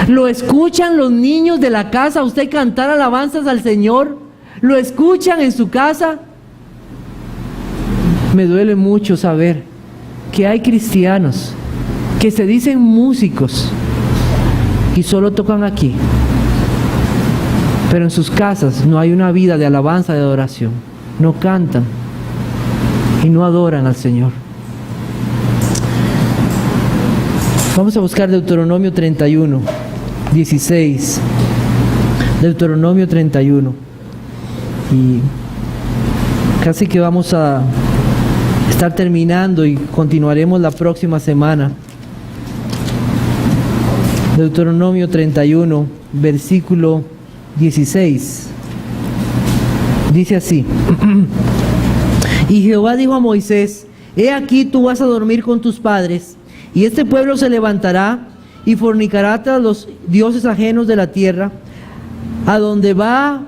¿Lo escuchan los niños de la casa usted cantar alabanzas al Señor? ¿Lo escuchan en su casa? Me duele mucho saber que hay cristianos que se dicen músicos y solo tocan aquí, pero en sus casas no hay una vida de alabanza, de adoración. No cantan y no adoran al Señor. Vamos a buscar Deuteronomio 31, 16. Deuteronomio 31. Y casi que vamos a estar terminando y continuaremos la próxima semana. Deuteronomio 31, versículo 16. Dice así: Y Jehová dijo a Moisés: He aquí tú vas a dormir con tus padres, y este pueblo se levantará y fornicará tras los dioses ajenos de la tierra, a donde va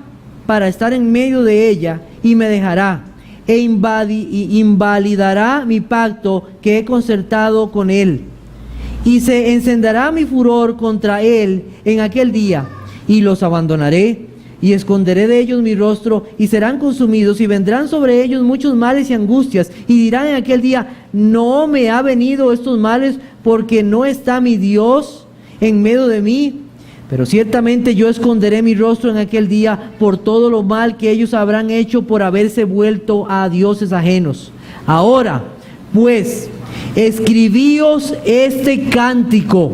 para estar en medio de ella, y me dejará, e invalidará mi pacto que he concertado con él. Y se encenderá mi furor contra él en aquel día, y los abandonaré, y esconderé de ellos mi rostro, y serán consumidos, y vendrán sobre ellos muchos males y angustias, y dirán en aquel día: no me ha venido estos males, porque no está mi Dios en medio de mí. Pero ciertamente yo esconderé mi rostro en aquel día por todo lo mal que ellos habrán hecho por haberse vuelto a dioses ajenos. Ahora, pues, escribíos este cántico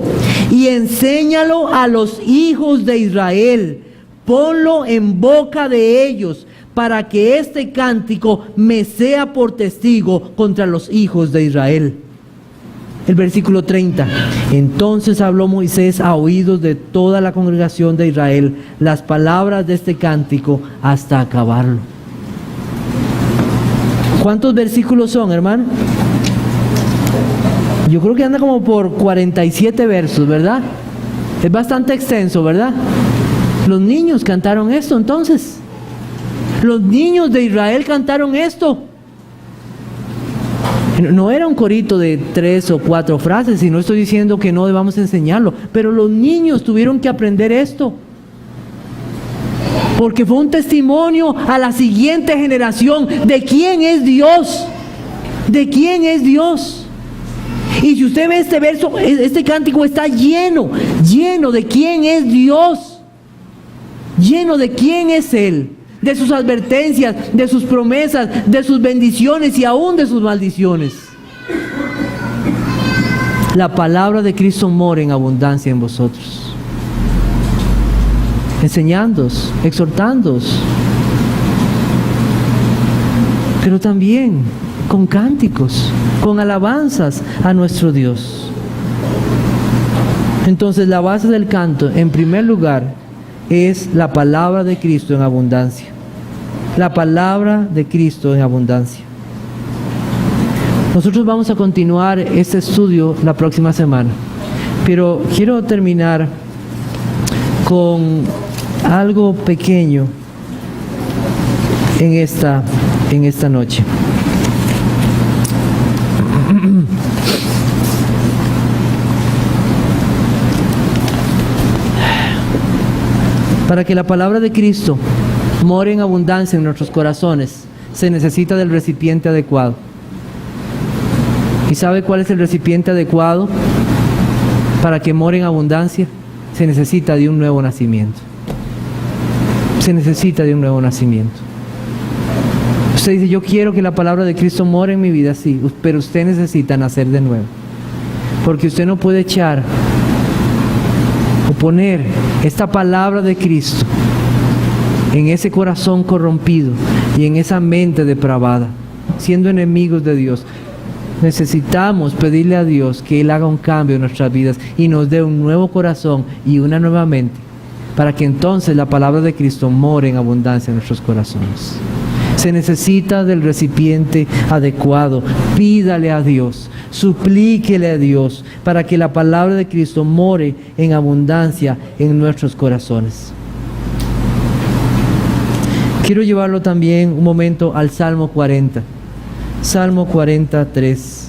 y enséñalo a los hijos de Israel. Ponlo en boca de ellos, para que este cántico me sea por testigo contra los hijos de Israel. El versículo 30. Entonces habló Moisés a oídos de toda la congregación de Israel las palabras de este cántico hasta acabarlo. ¿Cuántos versículos son, hermano? Yo creo que anda como por 47 versos, ¿verdad? Es bastante extenso, ¿verdad? Los niños cantaron esto entonces. Los niños de Israel cantaron esto. No era un corito de 3 o 4 frases, y no estoy diciendo que no debamos enseñarlo, pero los niños tuvieron que aprender esto, porque fue un testimonio a la siguiente generación de quién es Dios, de quién es Dios. Y si usted ve este verso, este cántico está lleno de quién es Dios, lleno de quién es Él, de sus advertencias, de sus promesas, de sus bendiciones y aún de sus maldiciones. La palabra de Cristo mora en abundancia en vosotros, enseñándoos, exhortándoos, pero también con cánticos, con alabanzas a nuestro Dios. Entonces, la base del canto, en primer lugar, es la palabra de Cristo en abundancia. La palabra de Cristo en abundancia. Nosotros vamos a continuar este estudio la próxima semana, pero quiero terminar con algo pequeño en esta noche. Para que la palabra de Cristo more en abundancia en nuestros corazones, se necesita del recipiente adecuado. ¿Y sabe cuál es el recipiente adecuado para que more en abundancia? Se necesita de un nuevo nacimiento. Se necesita de un nuevo nacimiento. Usted dice: yo quiero que la palabra de Cristo more en mi vida, sí, pero usted necesita nacer de nuevo. Porque usted no puede echar o poner esta palabra de Cristo en ese corazón corrompido y en esa mente depravada, siendo enemigos de Dios. Necesitamos pedirle a Dios que Él haga un cambio en nuestras vidas y nos dé un nuevo corazón y una nueva mente, para que entonces la palabra de Cristo more en abundancia en nuestros corazones. Se necesita del recipiente adecuado. Pídale a Dios, suplíquele a Dios para que la palabra de Cristo more en abundancia en nuestros corazones. Quiero llevarlo también un momento al Salmo 40. Salmo 43.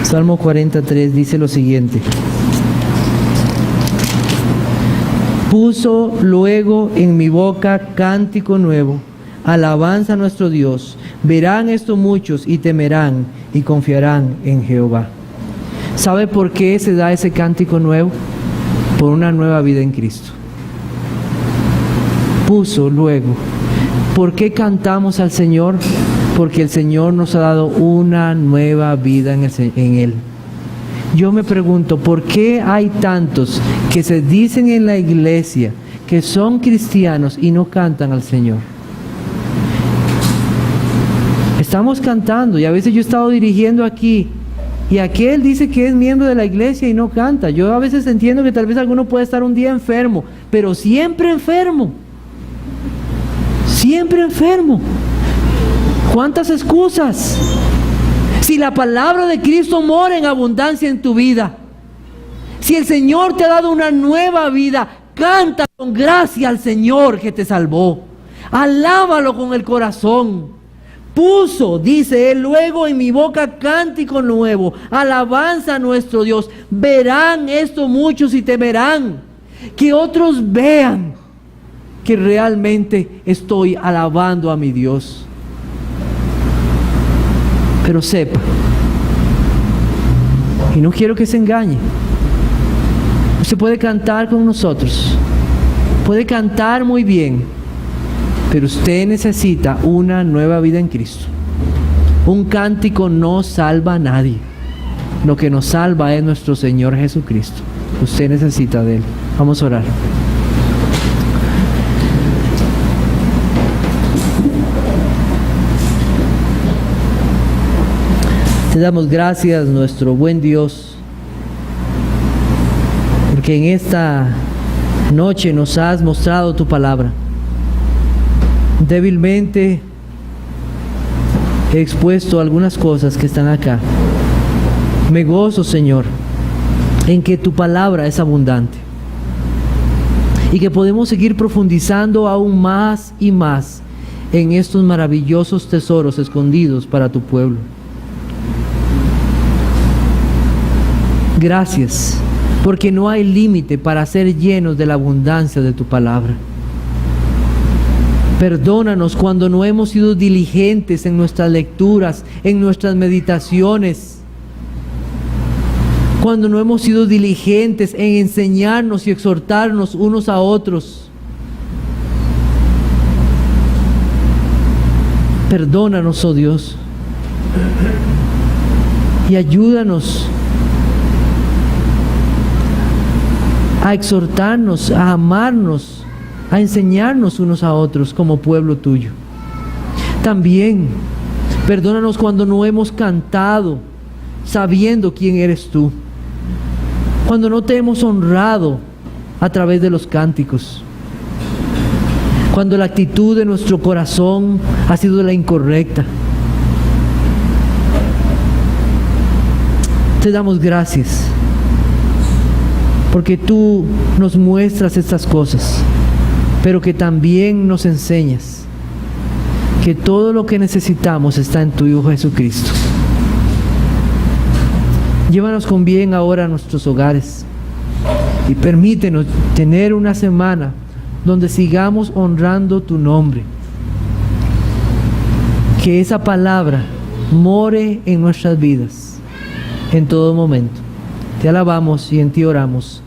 Salmo 43 dice lo siguiente: puso luego en mi boca cántico nuevo, alabanza a nuestro Dios. Verán esto muchos y temerán y confiarán en Jehová. ¿Sabe por qué se da ese cántico nuevo? Por una nueva vida en Cristo. Puso luego. ¿Por qué cantamos al Señor? porque el Señor nos ha dado una nueva vida en Él. Yo me pregunto, ¿por qué hay tantos que se dicen en la iglesia que son cristianos y no cantan al Señor? Estamos cantando, y a veces yo he estado dirigiendo aquí, y aquel dice que es miembro de la iglesia y no canta. Yo a veces entiendo que tal vez alguno puede estar un día enfermo, pero siempre enfermo. Siempre enfermo. ¿Cuántas excusas? Si la palabra de Cristo mora en abundancia en tu vida, si el Señor te ha dado una nueva vida, canta con gracia al Señor que te salvó. Alábalo con el corazón. Puso, dice Él, luego en mi boca cántico nuevo, alabanza a nuestro Dios. Verán esto muchos y temerán, que otros vean que realmente estoy alabando a mi Dios. Pero sepa, y no quiero que se engañe, usted puede cantar con nosotros, puede cantar muy bien, pero usted necesita una nueva vida en Cristo. Un cántico no salva a nadie. Lo que nos salva es nuestro Señor Jesucristo. Usted necesita de Él. Vamos a orar. Te damos gracias, nuestro buen Dios, porque en esta noche nos has mostrado tu palabra. Débilmente he expuesto algunas cosas que están acá. Me gozo, Señor, en que tu palabra es abundante y que podemos seguir profundizando aún más y más en estos maravillosos tesoros escondidos para tu pueblo. Gracias, porque no hay límite para ser llenos de la abundancia de tu palabra. Perdónanos cuando no hemos sido diligentes en nuestras lecturas, en nuestras meditaciones, cuando no hemos sido diligentes en enseñarnos y exhortarnos unos a otros. Perdónanos, oh Dios, y ayúdanos a exhortarnos, a amarnos, a enseñarnos unos a otros como pueblo tuyo. También perdónanos cuando no hemos cantado sabiendo quién eres tú, cuando no te hemos honrado a través de los cánticos, cuando la actitud de nuestro corazón ha sido la incorrecta. Te damos gracias porque tú nos muestras estas cosas, pero que también nos enseñas que todo lo que necesitamos está en tu Hijo Jesucristo. Llévanos con bien ahora a nuestros hogares y permítenos tener una semana donde sigamos honrando tu nombre. Que esa palabra more en nuestras vidas en todo momento. Te alabamos y en ti oramos.